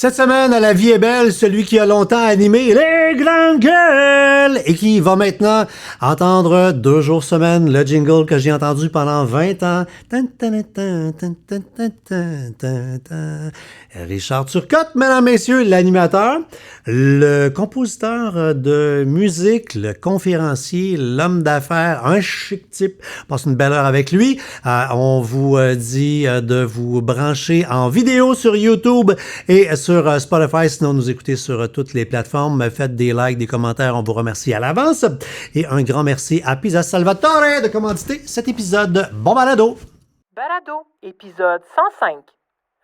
Cette semaine, à La Vie est belle, celui qui a longtemps animé les Grandes Gueules et qui va maintenant entendre 2 jours semaine le jingle que j'ai entendu pendant 20 ans. Richard Turcotte, mesdames, messieurs, l'animateur, le compositeur de musique, le conférencier, l'homme d'affaires, un chic type. Passe une belle heure avec lui. On vous dit de vous brancher en vidéo sur YouTube et sur Spotify, sinon nous écouter sur toutes les plateformes. Faites des likes, des commentaires, on vous remercie à l'avance. Et un grand merci à Pizza Salvatore de commanditer cet épisode. Bon balado! Balado, épisode 105.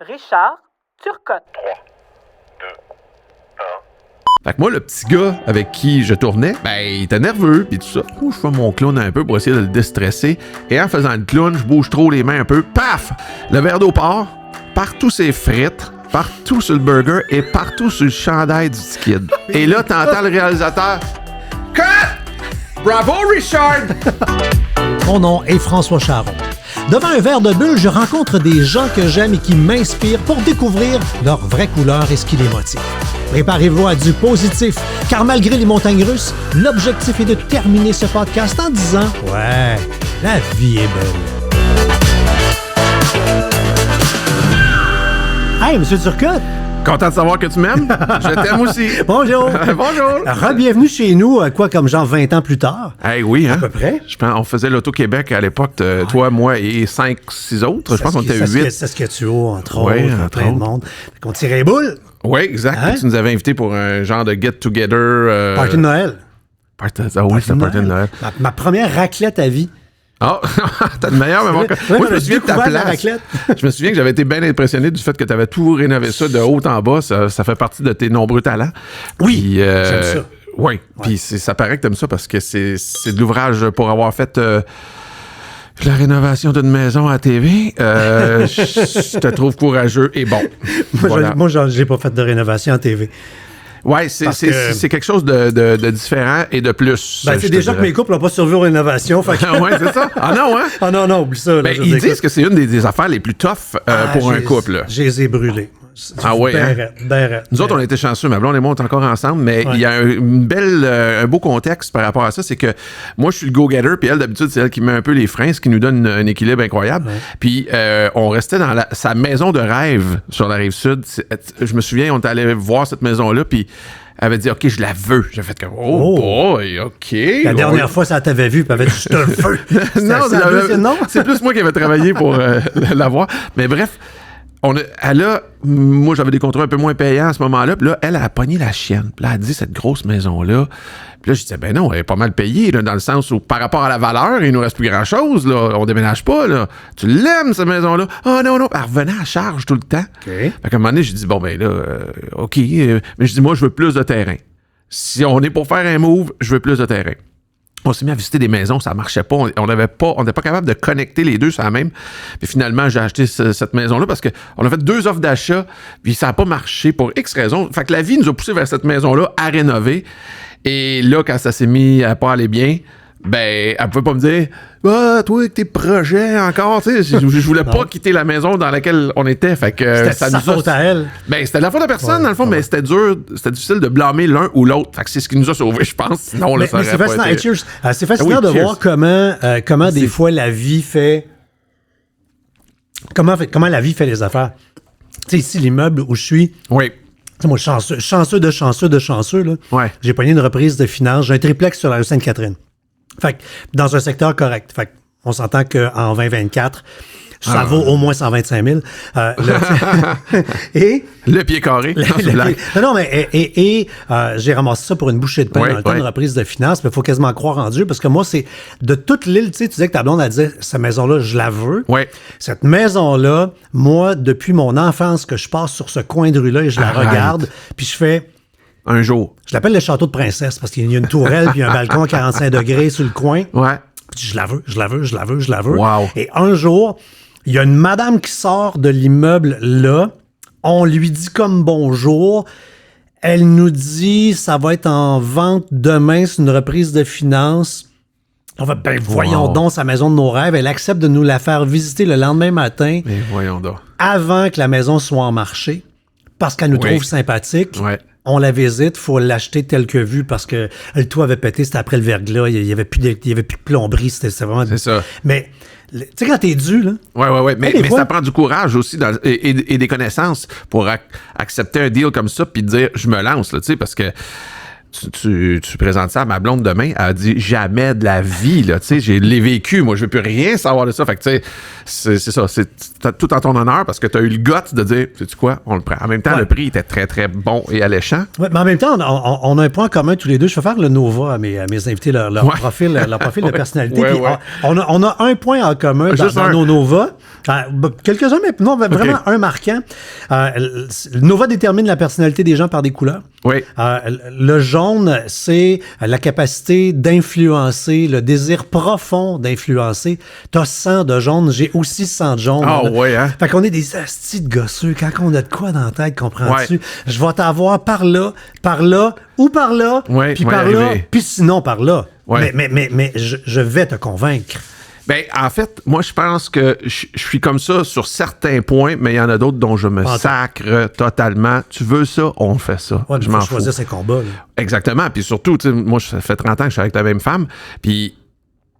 Richard Turcotte. 3, 2, 1. Fait que moi, le petit gars avec qui je tournais, ben, il était nerveux, pis tout ça. Je fais mon clown un peu pour essayer de le déstresser. Et en faisant le clown, je bouge trop les mains un peu. Paf! Le verre d'eau part, partout ses frites, partout sur le burger et partout sur le chandail du petit kid. Et là, t'entends le réalisateur. Cut! Bravo, Richard! Mon nom est François Charon. Devant un verre de bulle, je rencontre des gens que j'aime et qui m'inspirent pour découvrir leur vraie couleur et ce qui les motive. Préparez-vous à du positif, car malgré les montagnes russes, l'objectif est de terminer ce podcast en disant « Ouais, la vie est belle ». Hey, Monsieur Turcotte! Content de savoir que tu m'aimes. Je t'aime aussi. Bonjour! Bonjour! Re-bienvenue chez nous, quoi, comme genre 20 ans plus tard? Hey, oui, hein? À peu près. Je pense, on faisait l'Auto-Québec à l'époque, toi, moi et 5-6 autres. Je pense qu'on était 8. Saskatchewan, entre Ouais, autres, entre plein de autres. monde. Fait qu'on tirait les boules. Oui, exact. Hein? Tu nous avais invités pour un genre de get-together. Party de Noël. Ah oui, c'était party de Noël. Ma première raclette à vie. Ah, t'as le meilleur, mais moi, Ouais, moi on je a me souviens de ta découvert la place. raclette. Je me souviens que j'avais été bien impressionné du fait que tu avais tout rénové ça de haut en bas. Ça fait partie de tes nombreux talents. Oui, Puis, j'aime ça. Oui, puis ça paraît que t'aimes ça parce que c'est de l'ouvrage pour avoir fait la rénovation d'une maison à la TV. Je te trouve courageux et bon. Voilà. Moi, j'ai pas fait de rénovation en TV. Ouais, Parce que- c'est quelque chose de différent et de plus. Ben, c'est déjà que mes couples n'ont pas survécu aux rénovations. Fait que... Ouais, c'est ça. Ah non, hein? Ah non, oublie ça. Là, Ben, je veux ils dire, disent que c'est une des affaires les plus tough pour un couple. Là. Je les ai brûlés. Ah ouais, hein? Ben raide. Nous autres, on était chanceux. Ma blonde et moi, on est encore ensemble, mais Ouais. il y a un beau contexte par rapport à ça. C'est que moi, je suis le go-getter, puis elle, d'habitude, c'est elle qui met un peu les freins, ce qui nous donne un équilibre incroyable. Ouais. Puis on restait dans sa maison de rêve sur la Rive-Sud. Je me souviens, on est allé voir cette maison-là, puis elle avait dit « OK, je la veux ». J'ai fait comme « Oh boy, OK ». La dernière fois, ça t'avait vu, puis elle avait dit « Je te veux ». Non, c'est plus moi qui avais travaillé pour l'avoir. Mais bref, moi, j'avais des contrats un peu moins payants à ce moment-là. Puis là, elle a pogné la chienne. Puis là, elle a dit cette grosse maison-là. Puis là, je disais, ben non, elle est pas mal payée, là, dans le sens où, par rapport à la valeur, il nous reste plus grand-chose, là. On déménage pas, là. Tu l'aimes, cette maison-là? Ah, non. Elle revenait à charge tout le temps. OK. Fait qu'à un moment donné, j'ai dit, bon, ben là, OK. Mais je dis, moi, je veux plus de terrain. Si on est pour faire un move, je veux plus de terrain. On s'est mis à visiter des maisons, ça marchait pas. On n'était pas capable de connecter les deux sur la même. Puis finalement, j'ai acheté cette maison-là parce qu'on a fait 2 offres d'achat, puis ça n'a pas marché pour X raisons. Fait que la vie nous a poussé vers cette maison-là à rénover. Et là, quand ça s'est mis à pas aller bien, ben, elle pouvait pas me dire « Ah, toi, avec tes projets encore, tu sais, je voulais pas quitter la maison dans laquelle on était. » Fait que C'était ça sa nous a... faute à elle. Ben, c'était de la faute de personne, Ouais, dans le fond, ouais. mais c'était dur, c'était difficile de blâmer l'un ou l'autre. Fait que c'est ce qui nous a sauvés, je pense. Sinon, là, Mais ça c'est aurait pas fascinant. été... Hey, cheers. C'est fascinant Ah oui, de cheers. voir comment des fois la vie fait... Comment la vie fait les affaires. Tu sais, ici, l'immeuble où je suis... Oui. Tu sais, moi, chanceux de chanceux, là. Ouais. J'ai pogné une reprise de finances. J'ai un triplex sur la rue Sainte-Catherine. Fait que, dans un secteur correct. Fait que, on s'entend qu'en 2024, ça vaut au moins 125 000. Et... Le pied carré. Non, c'est blague. Non, mais j'ai ramassé ça pour une bouchée de pain Ouais, dans le temps ouais. de reprise de finances, mais il faut quasiment croire en Dieu, parce que moi, c'est de toute l'île, tu sais, tu disais que ta blonde, elle disait, cette maison-là, je la veux. Ouais. Cette maison-là, moi, depuis mon enfance, que je passe sur ce coin de rue-là et je la Arrête. regarde, puis je fais... Un jour. Je l'appelle le château de princesse, parce qu'il y a une tourelle puis un balcon à 45 degrés sur le coin. Ouais. Puis je la veux. Wow. Et un jour, il y a une madame qui sort de l'immeuble là. On lui dit comme bonjour. Elle nous dit ça va être en vente demain, c'est une reprise de finances. On va, ben voyons Wow. donc sa maison de nos rêves. Elle accepte de nous la faire visiter le lendemain matin Mais voyons donc. avant que la maison soit en marché. parce qu'elle nous Oui. trouve sympathique. Ouais. On la visite, faut l'acheter tel que vu parce que le toit avait pété, c'était après le verglas, il y avait plus de plomberie, c'était vraiment... C'est ça. Mais, tu sais, quand t'es dû, là... Ouais. Mais, des mais fois- ça prend du courage aussi et des connaissances pour accepter un deal comme ça puis dire je me lance, là, tu sais, parce que tu présentes ça à ma blonde demain, elle a dit jamais de la vie, là, tu sais, je l'ai vécu, moi, je veux plus rien savoir de ça. Fait que, tu sais, c'est ça, c'est tout en ton honneur parce que tu as eu le guts de dire, sais-tu quoi, on le prend. En même temps, Ouais. le prix était très, très bon et alléchant. Ouais, mais en même temps, on a un point en commun tous les deux. Je vais faire le Nova à mes invités, leur Ouais. profil de personnalité. Ouais, Puis ouais. on a un point en commun Juste dans un. nos Nova. Quelques-uns, mais non, vraiment un marquant. Le Nova détermine la personnalité des gens par des couleurs. Oui. Le jaune, c'est la capacité d'influencer, le désir profond d'influencer. T'as 100 de jaune, j'ai aussi 100 de jaune. Ah ouais, hein? Fait qu'on est des astis de gosseux. Quand on a de quoi dans la tête, comprends-tu? Ouais. Je vais t'avoir par là, ou par là, Ouais, puis ouais, par là, arrivé. puis sinon par là. Ouais. Mais je vais te convaincre. Ben, en fait, moi, je pense que je suis comme ça sur certains points, mais il y en a d'autres dont je me Pas sacre totalement. Tu veux ça, on fait ça. Ouais, je il m'en faut fous. choisir ses combats. Là. Exactement. Puis surtout, tu sais, moi, ça fait 30 ans que je suis avec la même femme. Puis,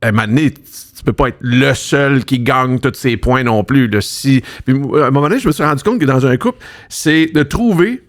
à un moment donné, tu peux pas être le seul qui gagne tous ces points non plus. Là. Puis, à un moment donné, je me suis rendu compte que dans un couple, c'est de trouver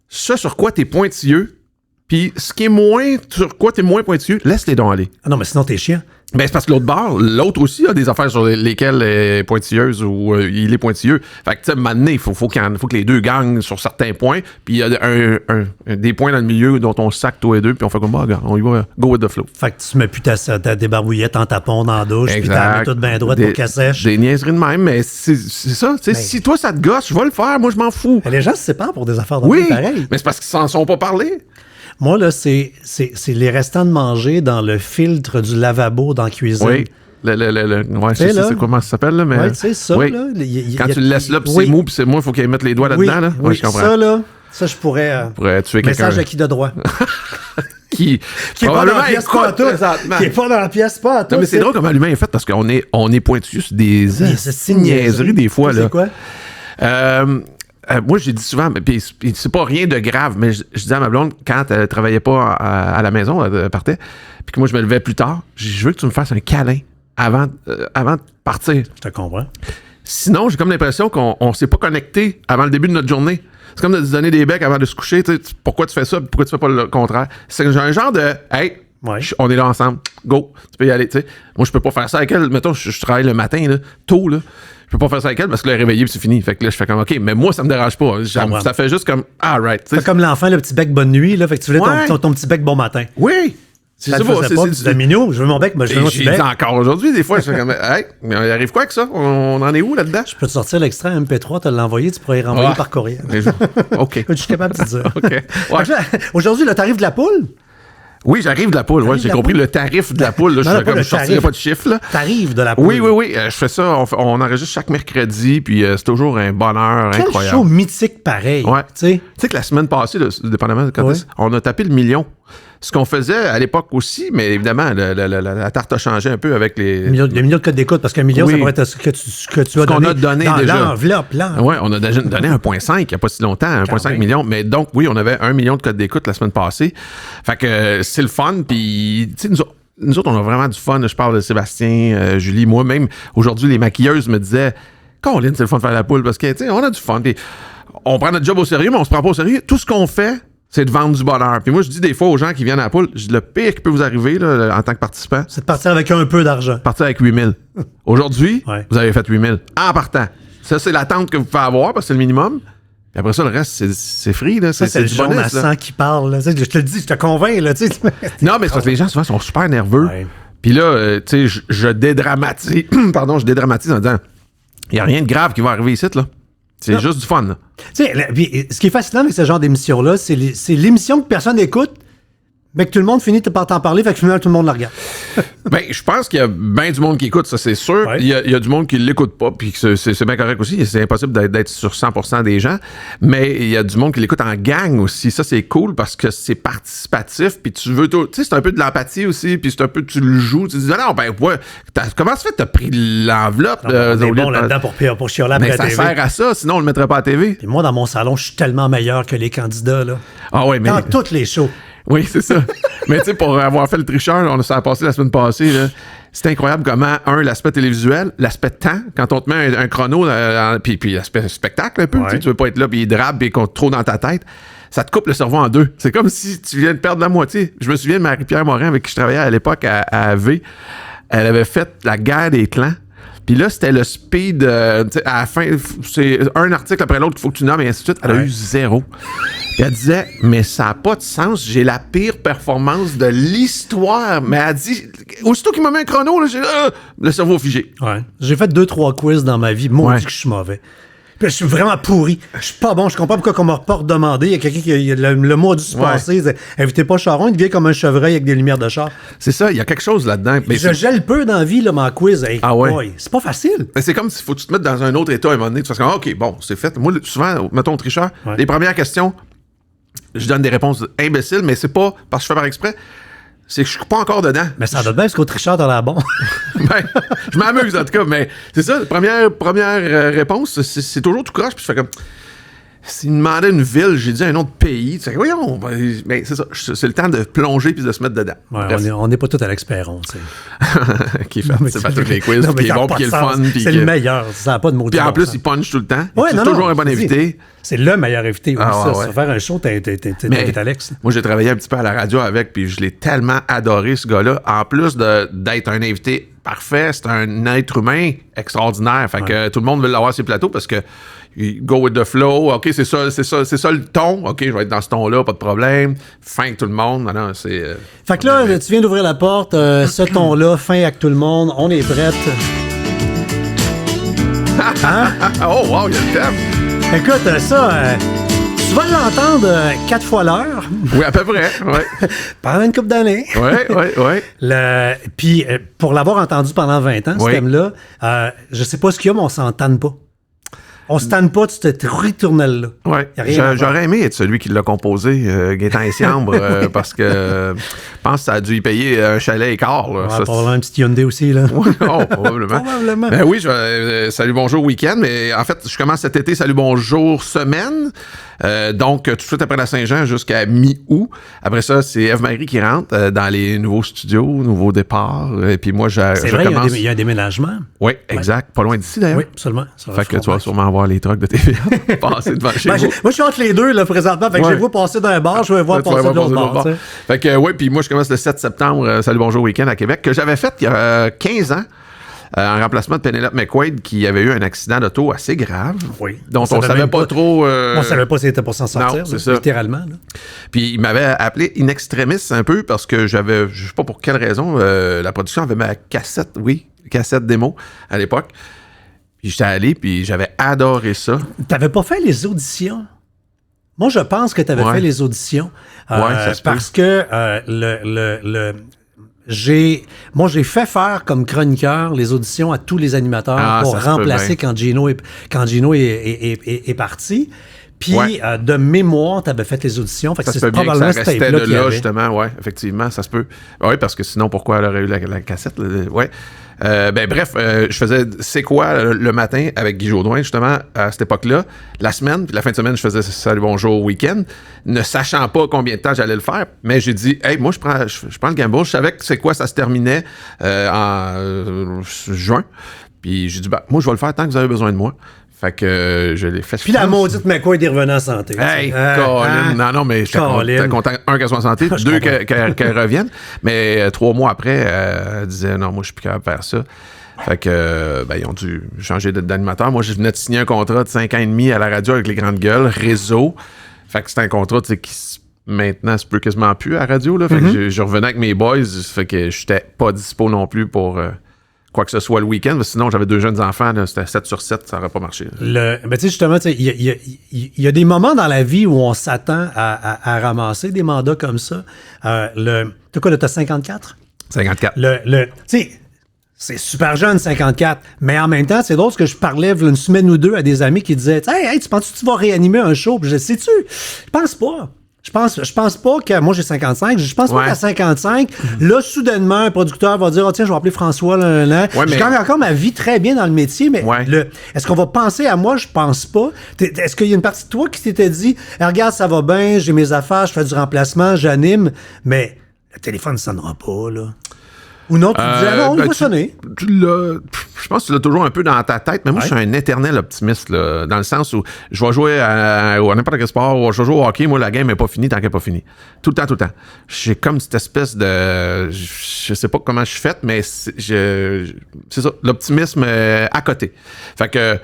ce sur quoi tu es pointilleux. Puis, ce qui est moins, sur quoi tu es moins pointilleux, laisse les dons aller. Ah non, mais sinon, t'es chiant. Ben, c'est parce que l'autre bord, l'autre aussi a des affaires sur lesquelles elle est pointilleuse ou il est pointilleux. Fait que, tu sais, à un moment donné, il faut que les deux gagnent sur certains points. Puis il y a des points dans le milieu dont on sac tous les deux. Puis on fait comme, bah, regarde, on y va, go with the flow. Fait que tu mets plus ta débarbouillette en tapon dans la douche, puis t'as mis toute bien droite pour qu'elle sèche. Des niaiseries de même, mais c'est ça. Tu sais, si toi, ça te gosse, je vais le faire. Moi, je m'en fous. Les gens se séparent pour des affaires de Oui, pareil. mais c'est parce qu'ils s'en sont pas parlé. Moi, là, c'est les restants de manger dans le filtre du lavabo dans la cuisine. Oui. Ouais, je sais, là. sais comment ça s'appelle, là, mais. Ouais, tu sais, ça, oui. là. Quand tu le laisses là, puis oui. c'est mou, puis c'est moi, il faut qu'il mette les doigts Oui, là-dedans, là. Ouais, oui, je comprends. ça, là, ça, je pourrais... Pourrait tuer quelqu'un. Message à qui de droit? Qui Qui est pas dans probablement la pièce, écoute pas à tout. présentement. Qui est pas dans la pièce, pas à tout. Non, mais c'est drôle comment l'humain est fait parce qu'on est pointu sur des niaiseries des fois. Là. C'est quoi? Moi, j'ai dit souvent, puis c'est pas rien de grave, mais je disais à ma blonde, quand elle travaillait pas à la maison, elle partait, puis que moi, je me levais plus tard, je veux que tu me fasses un câlin avant de partir. Je te comprends. Sinon, j'ai comme l'impression qu'on s'est pas connecté avant le début de notre journée. C'est comme de se donner des becs avant de se coucher. Tu sais, pourquoi tu fais ça? Pourquoi tu fais pas le contraire? C'est un genre de « Hey, Ouais. on est là ensemble. Go. Tu peux y aller. » Tu sais. Moi, je peux pas faire ça avec elle. Mettons, je travaille le matin, là, tôt. Là. Je peux pas faire ça avec elle parce que le réveillé, puis c'est fini. Fait que là, je fais comme OK, mais moi, ça me dérange pas. Ça fait juste comme Ah, right. Tu sais. C'est comme l'enfant, le petit bec bonne nuit, là. Fait que tu voulais Ouais. ton petit bec bon matin. Oui. C'est Ça ça. le faisait pas, tu disais, Minou, je veux mon bec, mais je veux mon petit J'ai bec. dit encore aujourd'hui, des fois, je fais comme Hey, mais il arrive quoi avec ça? On en est où là-dedans? Je peux te sortir l'extrait MP3, te l'envoyer, tu pourrais y renvoyer Ah. par courriel. OK. Je suis capable de te dire. OK. Ouais. Fait que là, aujourd'hui, le tarif de la poule, Oui, j'arrive de la poule. Ouais, T'arrives j'ai de la compris poule? le tarif de la poule. Là, Non, je pas fais comme le je sortirai tarif. pas de chiffre. Là. tarif de la poule. Oui. Je fais ça. On enregistre chaque mercredi, puis c'est toujours un bonheur Quel incroyable. show mythique pareil. Ouais. Tu sais. Tu sais que la semaine passée, là, dépendamment de quand Ouais. on a tapé le million. Ce qu'on faisait à l'époque aussi, mais évidemment, la tarte a changé un peu avec les. Le million de codes d'écoute, parce qu'un million, Oui. ça pourrait être ce que tu as qu'on donné. a donné dans déjà. l'enveloppe, là. Ouais, on a déjà donné 1,5 il n'y a pas si longtemps, 1,5 même. million. Mais donc, oui, on avait 1 million de codes d'écoute la semaine passée. Fait que c'est le fun. Puis, tu sais, nous autres, on a vraiment du fun. Je parle de Sébastien, Julie, moi-même. Aujourd'hui, les maquilleuses me disaient Colin, c'est le fun de faire la poule parce que, tu sais, on a du fun. Puis, on prend notre job au sérieux, mais on se prend pas au sérieux. Tout ce qu'on fait, c'est de vendre du bonheur. Puis moi, je dis des fois aux gens qui viennent à la poule, je dis le pire qui peut vous arriver là, en tant que participant, C'est de partir avec un peu d'argent. partir avec 8 000. Aujourd'hui, Ouais. vous avez fait 8 000 en partant. Ça, c'est l'attente que vous pouvez avoir parce que c'est le minimum. Puis après ça, le reste, c'est free. Là. Ça, c'est le du jaune à bonus. Là. sang qui parle. Là. Tu sais, je te le dis, je te convainc. Là, tu sais. Non, mais c'est parce que les gens, souvent, sont super nerveux. Ouais. Puis là, tu sais, je dédramatise. Pardon, je dédramatise en disant il n'y a rien de grave qui va arriver ici. Là. C'est Non. juste du fun. Là. Tu sais, puis, ce qui est fascinant avec ce genre d'émission-là, c'est l'émission que personne n'écoute, Mais que tout le monde finit par t'en parler, fait que finalement, tout le monde la regarde. Ben, je pense qu'il y a bien du monde qui écoute, ça, c'est sûr. Ouais. Il y a du monde qui l'écoute pas, puis c'est bien correct aussi. C'est impossible d'être sur 100% des gens. Mais il y a du monde qui l'écoute en gang aussi. Ça, c'est cool parce que c'est participatif, puis tu veux... Tu sais, c'est un peu de l'empathie aussi, puis c'est un peu... Tu le joues. Tu dis, non, ben, ouais, comment ça fait que t'as pris l'enveloppe? On est bon là-dedans pour chialer après Mais la ça TV. sert à ça, sinon on le mettrait pas à la TV. Puis moi, dans mon salon, je suis tellement meilleur que les candidats, là. Ah ouais, mais... Dans toutes les shows. Oui, c'est ça. Mais tu sais, pour avoir fait le tricheur, on s'en a passé la semaine passée, là. C'est incroyable comment, l'aspect télévisuel, l'aspect temps, quand on te met un chrono, puis l'aspect spectacle un peu, Ouais. tu veux pas être là, puis il drape, puis qu'on te trop dans ta tête, ça te coupe le cerveau en deux. C'est comme si tu viens de perdre la moitié. Je me souviens de Marie-Pierre Morin, avec qui je travaillais à l'époque à AV. Elle avait fait la guerre des clans. Puis là, c'était le speed. À la fin, c'est un article après l'autre qu'il faut que tu nommes, et ainsi de suite. Elle a eu 0. Puis elle disait, mais ça n'a pas de sens. J'ai la pire performance de l'histoire. Mais elle dit, aussitôt qu'il m'a mis un chrono, là, j'ai le cerveau figé. Ouais. J'ai fait 2-3 quiz dans ma vie. Moi, on Ouais. dit que je suis mauvais. Puis je suis vraiment pourri. Je suis pas bon. Je comprends pourquoi on m'a pas redemandé. Il y a quelqu'un qui a le mois du passé. Invitez pas Charon, il devient comme un chevreuil avec des lumières de char. C'est ça, il y a quelque chose là-dedans. Mais Je gèle peu dans la vie, là, mon quiz. Hey, Ah ouais? boy, c'est pas facile. c'est comme s'il faut que tu te mettes dans un autre état à un moment donné. Tu fais comme, OK, bon, c'est fait. Moi, souvent, mettons tricheur, Ouais. les premières questions, je donne des réponses imbéciles, mais c'est pas parce que je fais par exprès. C'est que je suis pas encore dedans. Mais ça doit bien parce qu'au tricheur, t'as l'air bon. Ben, je m'amuse en tout cas, mais c'est ça, la première réponse, c'est toujours tout croche, puis je fais comme... S'il me demandait une ville, j'ai dit un autre pays. Tu sais, voyons, mais c'est ça, c'est le temps de plonger puis de se mettre dedans. Ouais, Bref. on n'est pas tous à l'expériron, tu sais. Qui fait c'est pas tous les quiz, Non, mais puis qui est ça a bon, pas puis qui est de le sens. fun. Puis C'est le meilleur. Ça n'a pas de mot Puis en plus, il punch tout le temps. Ouais, C'est non, toujours non, un bon je te dis, invité. C'est le meilleur invité. Oui, Ah, ça. ouais. Ça faire un show, t'invites Alex. Moi, j'ai travaillé un petit peu à la radio avec, puis je l'ai tellement adoré, ce gars-là. En plus d'être un invité parfait, c'est un être humain extraordinaire. Fait que tout le monde veut l'avoir sur le plateau parce que go with the flow. OK, c'est ça le ton. OK, je vais être dans ce ton-là, pas de problème. Fin avec tout le monde. Non, c'est... Fait que là, tu viens d'ouvrir la porte, ce ton-là, fin avec tout le monde, on est prête. Hein? Oh, wow, il y a le thème. Écoute, ça, tu vas l'entendre 4 fois l'heure Oui, à peu près. Ouais. pendant une couple d'années. Ouais. Puis, pour l'avoir entendu pendant 20 ans, ce Oui. thème-là, je sais pas ce qu'il y a, mais on s'en tanne pas. On se tanne pas de cette ritournelle-là. Ouais. Y a rien à faire. J'aurais aimé être celui qui l'a composé, Gaétan Essiambre, parce que je pense que ça a dû y payer un chalet et quart. Là. On Ça, va avoir un petit Hyundai aussi, là. oh, probablement. Probablement. Ben oui, salut, bonjour, week-end. Mais en fait, je commence cet été, salut, bonjour, semaine. Donc, tout de suite après la Saint-Jean jusqu'à mi-août. Après ça, c'est Ève-Marie qui rentre dans les nouveaux studios, nouveaux départs. Et puis moi, C'est vrai, commence... il y a un déménagement. Oui, exact. Pas loin d'ici, d'ailleurs. Oui, absolument. Ça va Fait que tu vas sûrement voir les trucks de TVA passer devant chez Ben, vous. moi, je suis entre les deux, là, présentement. Fait que Ouais. je vais voir passer d'un bar, je vais voir Là, tu vas passer de voir l'autre passer bar. de tu sais. Fait que, oui, puis moi, je commence le 7 septembre, Salut Bonjour Week-end à Québec, que j'avais fait il y a 15 ans. En remplacement de Penelope McQuaid, qui avait eu un accident d'auto assez grave, Oui. dont on savait même pas trop... On savait pas si c'était pour s'en sortir, non, c'est là, ça. littéralement. Là. Puis il m'avait appelé in extremis un peu parce que j'avais, je sais pas pour quelle raison, la production avait ma cassette démo à l'époque. Puis j'étais allé, puis j'avais adoré ça. T'avais pas fait les auditions? Moi, je pense que t'avais Ouais. fait les auditions. Ça se peut. Parce que j'ai fait faire comme chroniqueur les auditions à tous les animateurs Ah, pour ça se peut remplacer quand Gino est parti. Puis, Ouais. de mémoire, tu avais fait les auditions. Fait que Ça se c'est peut bien que probablement ça ce restait tape-là de qu'il y là, avait. justement, ouais, effectivement, ça se peut. Oui, parce que sinon, pourquoi elle aurait eu la cassette? Là? Ouais. Bref, je faisais C'est quoi le matin avec Guy Jodoin, justement, à cette époque-là. La semaine, puis la fin de semaine, je faisais Salut Bonjour Week-end, ne sachant pas combien de temps j'allais le faire. Mais j'ai dit, hey, moi, je prends le gamble. Je savais que C'est quoi, ça se terminait en juin. Puis j'ai dit, moi, je vais le faire tant que vous avez besoin de moi. Fait que je l'ai fait. Puis la maudite McCoy est revenue en santé. Hey, Hein? Colin. Non, mais j'étais Colin. content, qu'elle soit en santé, Je deux, comprends. qu'elle revienne. Mais 3 mois après, elle disait, non, moi, je suis plus capable de faire ça. Fait que, ils ont dû changer d'animateur. Moi, je venais de signer un contrat de 5 ans et demi à la radio avec les grandes gueules, réseau. Fait que c'était un contrat, tu sais, qui maintenant se peut quasiment plus à la radio, là. Fait que je revenais avec mes boys, fait que j'étais pas dispo non plus pour quoi que ce soit le week-end. Sinon, j'avais 2 jeunes enfants, là, c'était 7 sur 7, ça n'aurait pas marché. Ben, tu sais, justement, il y a des moments dans la vie où on s'attend à ramasser des mandats comme ça. T'as quoi, là, t'as 54? 54. Tu sais, c'est super jeune, 54. Mais en même temps, c'est drôle parce que je parlais il y a une semaine ou deux à des amis qui disaient hey, tu penses que tu vas réanimer un show? Puis je sais-tu? Je pense pas. Je pense pas que. Moi, j'ai 55. Je pense pas qu'à 55, là, soudainement, un producteur va dire tiens, je vais appeler François là. Je gagne encore ma vie très bien dans le métier, mais est-ce qu'on va penser à moi? Je pense pas. Est-ce qu'il y a une partie de toi qui t'était dit regarde, ça va bien, j'ai mes affaires, je fais du remplacement, j'anime, mais le téléphone ne sonnera pas, là? Ou non, tu disais, non, il va sonner. Je pense que tu l'as toujours un peu dans ta tête, mais moi, je suis un éternel optimiste, là, dans le sens où je vais jouer à n'importe quel sport, ou je vais jouer au hockey, moi, la game n'est pas finie tant qu'elle n'est pas finie. Tout le temps. J'ai comme cette espèce de... Je sais pas comment je suis faite, mais c'est ça, l'optimisme à côté. Fait que...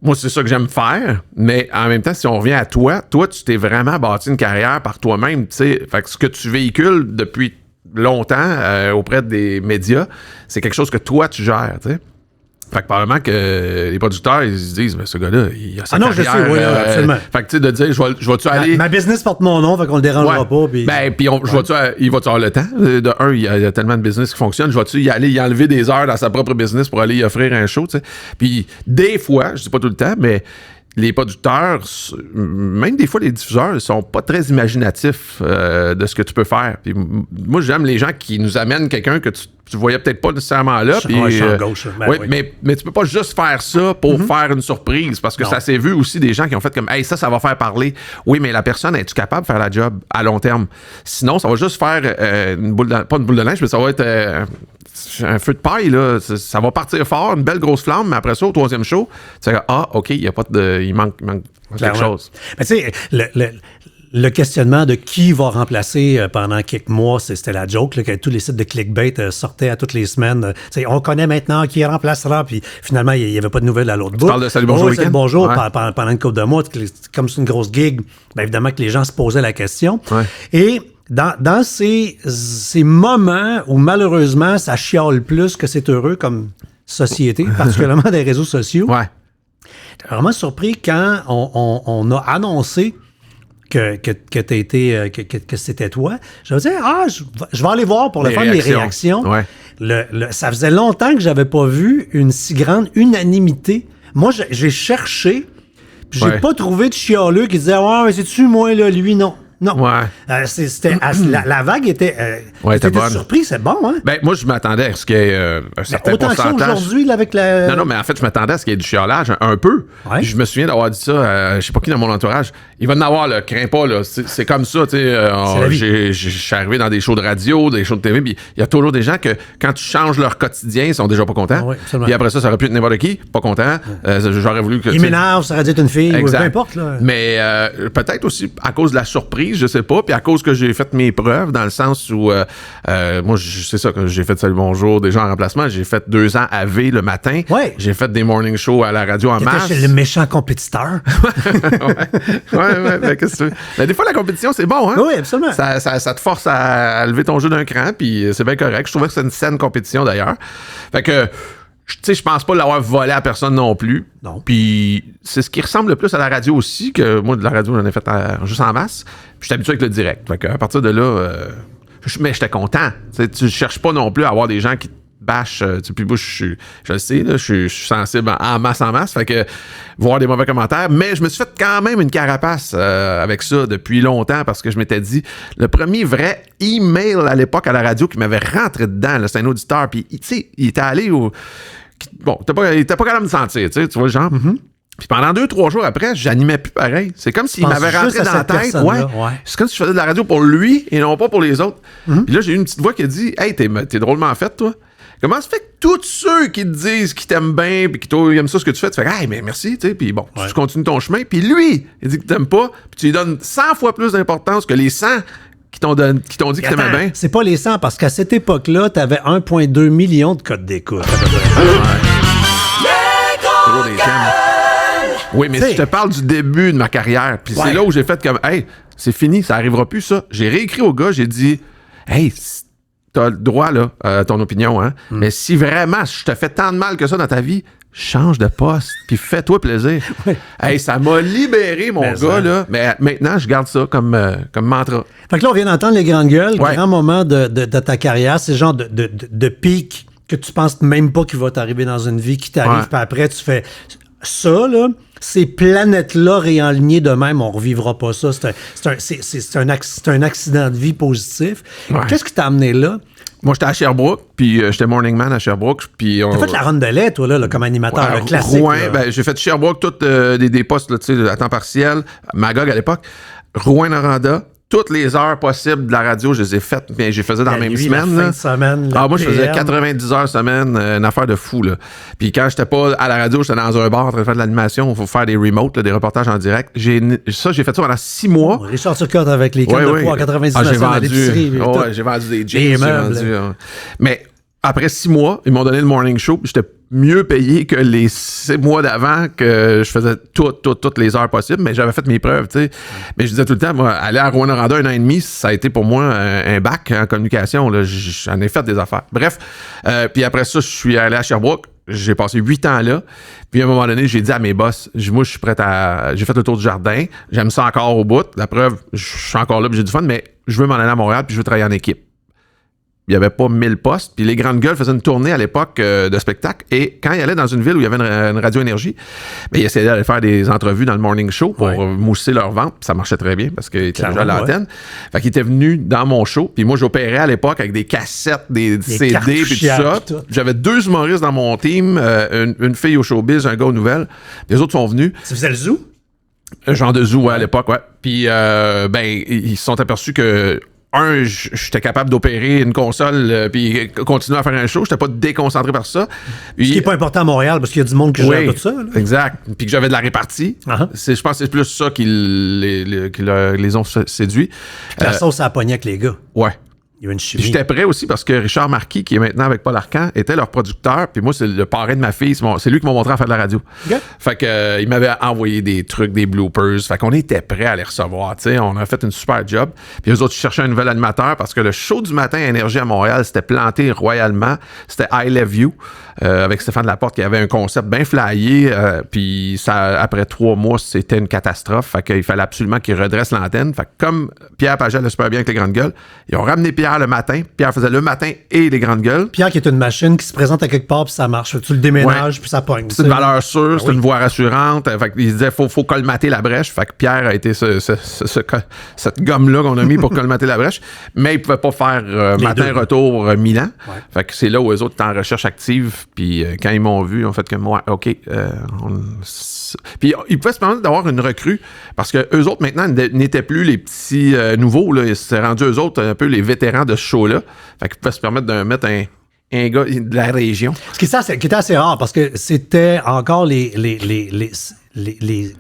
Moi, c'est ça que j'aime faire, mais en même temps, si on revient à toi, tu t'es vraiment bâti une carrière par toi-même, tu sais. Fait que ce que tu véhicules depuis longtemps auprès des médias, c'est quelque chose que toi, tu gères, tu sais. Fait que probablement que les producteurs, ils se disent, ce gars-là, il a sa carrière. Je sais, oui, absolument. Fait que tu sais, de dire, je vais-tu aller... Ma business porte mon nom, fait qu'on le dérangera pas. Puis... Ben, puis il va-tu avoir le temps? De un, il y a tellement de business qui fonctionnent. Je vais-tu y aller y enlever des heures dans sa propre business pour aller y offrir un show, tu sais? Puis des fois, je dis pas tout le temps, mais les producteurs, même des fois les diffuseurs, sont pas très imaginatifs de ce que tu peux faire. Puis moi, j'aime les gens qui nous amènent quelqu'un que tu voyais peut-être pas nécessairement là. Puis, gauche. Mais tu peux pas juste faire ça pour faire une surprise, parce que ça s'est vu aussi des gens qui ont fait comme hey, ça va faire parler. Oui, mais la personne, es-tu capable de faire la job à long terme? Sinon, ça va juste faire pas une boule de neige, mais ça va être un feu de paille, là. Ça va partir fort, une belle grosse flamme, mais après ça, au 3e show, tu sais, OK, il manque quelque chose. Mais tu sais, le questionnement de qui va remplacer pendant quelques mois, c'était la joke, là, que tous les sites de clickbait sortaient à toutes les semaines. On connaît maintenant qui remplacera, puis finalement, il n'y avait pas de nouvelles à l'autre bout. Tu parles de Salut Bonjour Week-end? Bonjour, pendant une couple de mois, comme c'est une grosse gig, bien évidemment que les gens se posaient la question. Ouais. Et dans ces moments où malheureusement, ça chiale plus que c'est heureux comme société, particulièrement des réseaux sociaux, j'étais vraiment surpris quand on a annoncé que t'as été que c'était toi. Je me disais je vais aller voir pour le fun les réactions. Ouais. Ça faisait longtemps que j'avais pas vu une si grande unanimité. Moi, j'ai cherché, puis j'ai pas trouvé de chialeux qui disait mais c'est-tu moi là, lui non. Non. Ouais. C'était la vague était bonne. Surpris, c'est bon, hein? Ben, moi, je m'attendais à ce qu'il y ait un certain autant pourcentage. Autant que ça aujourd'hui, là, avec la... Non, mais en fait, je m'attendais à ce qu'il y ait du chialage un peu. Ouais. Je me souviens d'avoir dit ça, je sais pas qui dans mon entourage. Il va en avoir, là, crains pas, là. C'est comme ça, tu sais. Je suis arrivé dans des shows de radio, des shows de TV, puis il y a toujours des gens que, quand tu changes leur quotidien, ils sont déjà pas contents. Puis après ça aurait pu être n'importe qui, pas content. J'aurais voulu que... Il m'énerve, ça aurait dû être une fille, ou peu importe, là. Mais peut-être aussi à cause de la surprise, je sais pas, puis à cause que j'ai fait mes preuves, dans le sens où moi, c'est ça, que j'ai fait Salut Bonjour déjà en remplacement, j'ai fait 2 ans à V le matin, j'ai fait des morning shows à la radio en masse. T'étais chez le méchant compétiteur. ouais, qu'est-ce que tu veux? Mais des fois, la compétition, c'est bon, hein? Oui, absolument. Ça te force à lever ton jeu d'un cran, puis c'est bien correct. Je trouvais que c'est une saine compétition, d'ailleurs. Fait que... Tu sais, je pense pas l'avoir volé à personne non plus. Non. Puis c'est ce qui ressemble le plus à la radio aussi, que moi, de la radio, j'en ai fait juste en masse. Puis j'étais habitué avec le direct. Fait qu'à partir de là, mais j'étais content. T'sais, tu cherches pas non plus à avoir des gens qui te bâchent. Puis moi, je le sais, là, je suis sensible en masse. Fait que voir des mauvais commentaires. Mais je me suis fait quand même une carapace avec ça depuis longtemps, parce que je m'étais dit, le premier vrai email à l'époque à la radio qui m'avait rentré dedans, là, c'est un auditeur. Puis tu sais, il était allé au... Bon, il était pas capable de me sentir, tu vois le genre. Puis pendant 2-3 jours après, j'animais plus pareil. C'est comme s'il m'avait rentré dans la tête. C'est comme si je faisais de la radio pour lui et non pas pour les autres. Puis là, j'ai eu une petite voix qui a dit « Hey, t'es drôlement fait, toi. Comment ça fait que tous ceux qui te disent qu'ils t'aiment bien puis qu'ils aiment ça ce que tu fais, tu fais « Hey, mais merci, tu sais. » Puis bon, tu continues ton chemin. Puis lui, il dit que t'aimes pas, puis tu lui donnes 100 fois plus d'importance que les 100 qui t'ont dit que t'aimais bien. C'est pas les 100, parce qu'à cette époque-là, t'avais 1,2 million de codes d'écoute. Toujours des thèmes. Oui, mais si je te parle du début de ma carrière, puis c'est là où j'ai fait comme, hey, c'est fini, ça arrivera plus, ça. J'ai réécrit au gars, j'ai dit, hey, t'as le droit là, à ton opinion, hein. Mais si vraiment je te fais tant de mal que ça dans ta vie, change de poste, puis fais-toi plaisir. Hey, ça m'a libéré, mon gars, là. Mais maintenant, je garde ça comme mantra. Fait que là, on vient d'entendre les grandes gueules, grand moment de ta carrière, c'est le genre de pic que tu penses même pas qu'il va t'arriver dans une vie, qui t'arrive, puis après, tu fais ça, là. Ces planètes-là réalignées de même, on ne revivra pas ça. C'est un accident de vie positif. Qu'est-ce qui t'a amené là? Moi, j'étais à Sherbrooke, puis j'étais morning man à Sherbrooke. T'as fait la rondelette, toi, là, comme animateur, le classique. Rouen, j'ai fait Sherbrooke, toutes des postes là, à temps partiel, Magog à l'époque. Rouen-Noranda, toutes les heures possibles de la radio, je les ai faites, mais j'ai faisais dans la même semaine. La fin de semaine, moi, je faisais 90 heures semaine, une affaire de fou. Là. Puis quand j'étais pas à la radio, j'étais dans un bar en train de faire de l'animation, il faut faire des remotes, là, des reportages en direct. J'ai fait ça pendant 6 mois. Richard Turcotte avec les cannes de poids à 99 j'ai vendu des jeans. Mais après 6 mois, ils m'ont donné le morning show, puis j'étais mieux payé que les 6 mois d'avant que je faisais toutes les heures possibles, mais j'avais fait mes preuves, tu sais. Mais je disais tout le temps, moi, aller à Rouen-Noranda 1 an et demi, ça a été pour moi un bac en communication, là. J'en ai fait des affaires. Bref, puis après ça, je suis allé à Sherbrooke. J'ai passé 8 ans là. Puis à un moment donné, j'ai dit à mes boss, moi, je suis prêt j'ai fait le tour du jardin. J'aime ça encore au bout. La preuve, je suis encore là, puis j'ai du fun, mais je veux m'en aller à Montréal, puis je veux travailler en équipe. Il n'y avait pas 1000 postes. Puis les Grandes Gueules faisaient une tournée à l'époque de spectacle. Et quand ils allaient dans une ville où il y avait une radio-énergie, ils essayaient d'aller faire des entrevues dans le morning show pour mousser leur ventre. Puis ça marchait très bien parce qu'ils étaient déjà à l'antenne. Fait qu'ils étaient venus dans mon show. Puis moi, j'opérais à l'époque avec des cassettes, des CD, puis tout ça. J'avais 2 humoristes dans mon team, une fille au showbiz, un gars aux nouvelles. Puis les autres sont venus. Tu faisais le zoo? Un genre de zoo à l'époque, ouais. Puis ils se sont aperçus que j'étais capable d'opérer une console puis continuer à faire un show. J'étais pas déconcentré par ça. Ce qui n'est pas important à Montréal parce qu'il y a du monde qui gère tout ça. Là. Exact. Puis que j'avais de la répartie. Je pense que c'est plus ça qui les ont séduits. La sauce à la poignée avec les gars. Ouais. Il y a une chimie. J'étais prêt aussi parce que Richard Marquis, qui est maintenant avec Paul Arcand, était leur producteur. Puis moi, c'est le parrain de ma fille. C'est lui qui m'a montré à faire de la radio. Okay. Fait que il m'avait envoyé des trucs, des bloopers. Fait qu'on était prêts à les recevoir. T'sais. On a fait une super job. Puis eux autres, ils cherchaient un nouvel animateur parce que le show du matin à Énergie à Montréal, c'était planté royalement. C'était I Love You avec Stéphane Laporte qui avait un concept bien flyé. Puis ça, après 3 mois, c'était une catastrophe. Fait qu'il fallait absolument qu'ils redressent l'antenne. Fait que comme Pierre Pagel allait super bien avec les Grandes Gueules, ils ont ramené Pierre le matin. Pierre faisait le matin et les Grandes Gueules. Pierre qui est une machine qui se présente à quelque part puis ça marche. Tu le déménages puis ça pogne. C'est une valeur sûre, c'est une voix rassurante. Fait qu'il disait faut colmater la brèche. Fait que Pierre a été cette gomme-là qu'on a mis pour colmater la brèche. Mais il pouvait pas faire matin-retour Milan. Ouais. Fait que c'est là où les autres étaient en recherche active. Puis quand ils m'ont vu, ils ont fait que moi, OK. Puis ils pouvaient se permettre d'avoir une recrue parce que eux autres maintenant n'étaient plus les petits nouveaux. Là. Ils s'étaient rendus eux autres un peu les vétérans de ce show-là. Fait qu'ils pouvaient se permettre de mettre un gars de la région. Ce qui était assez rare parce que c'était encore les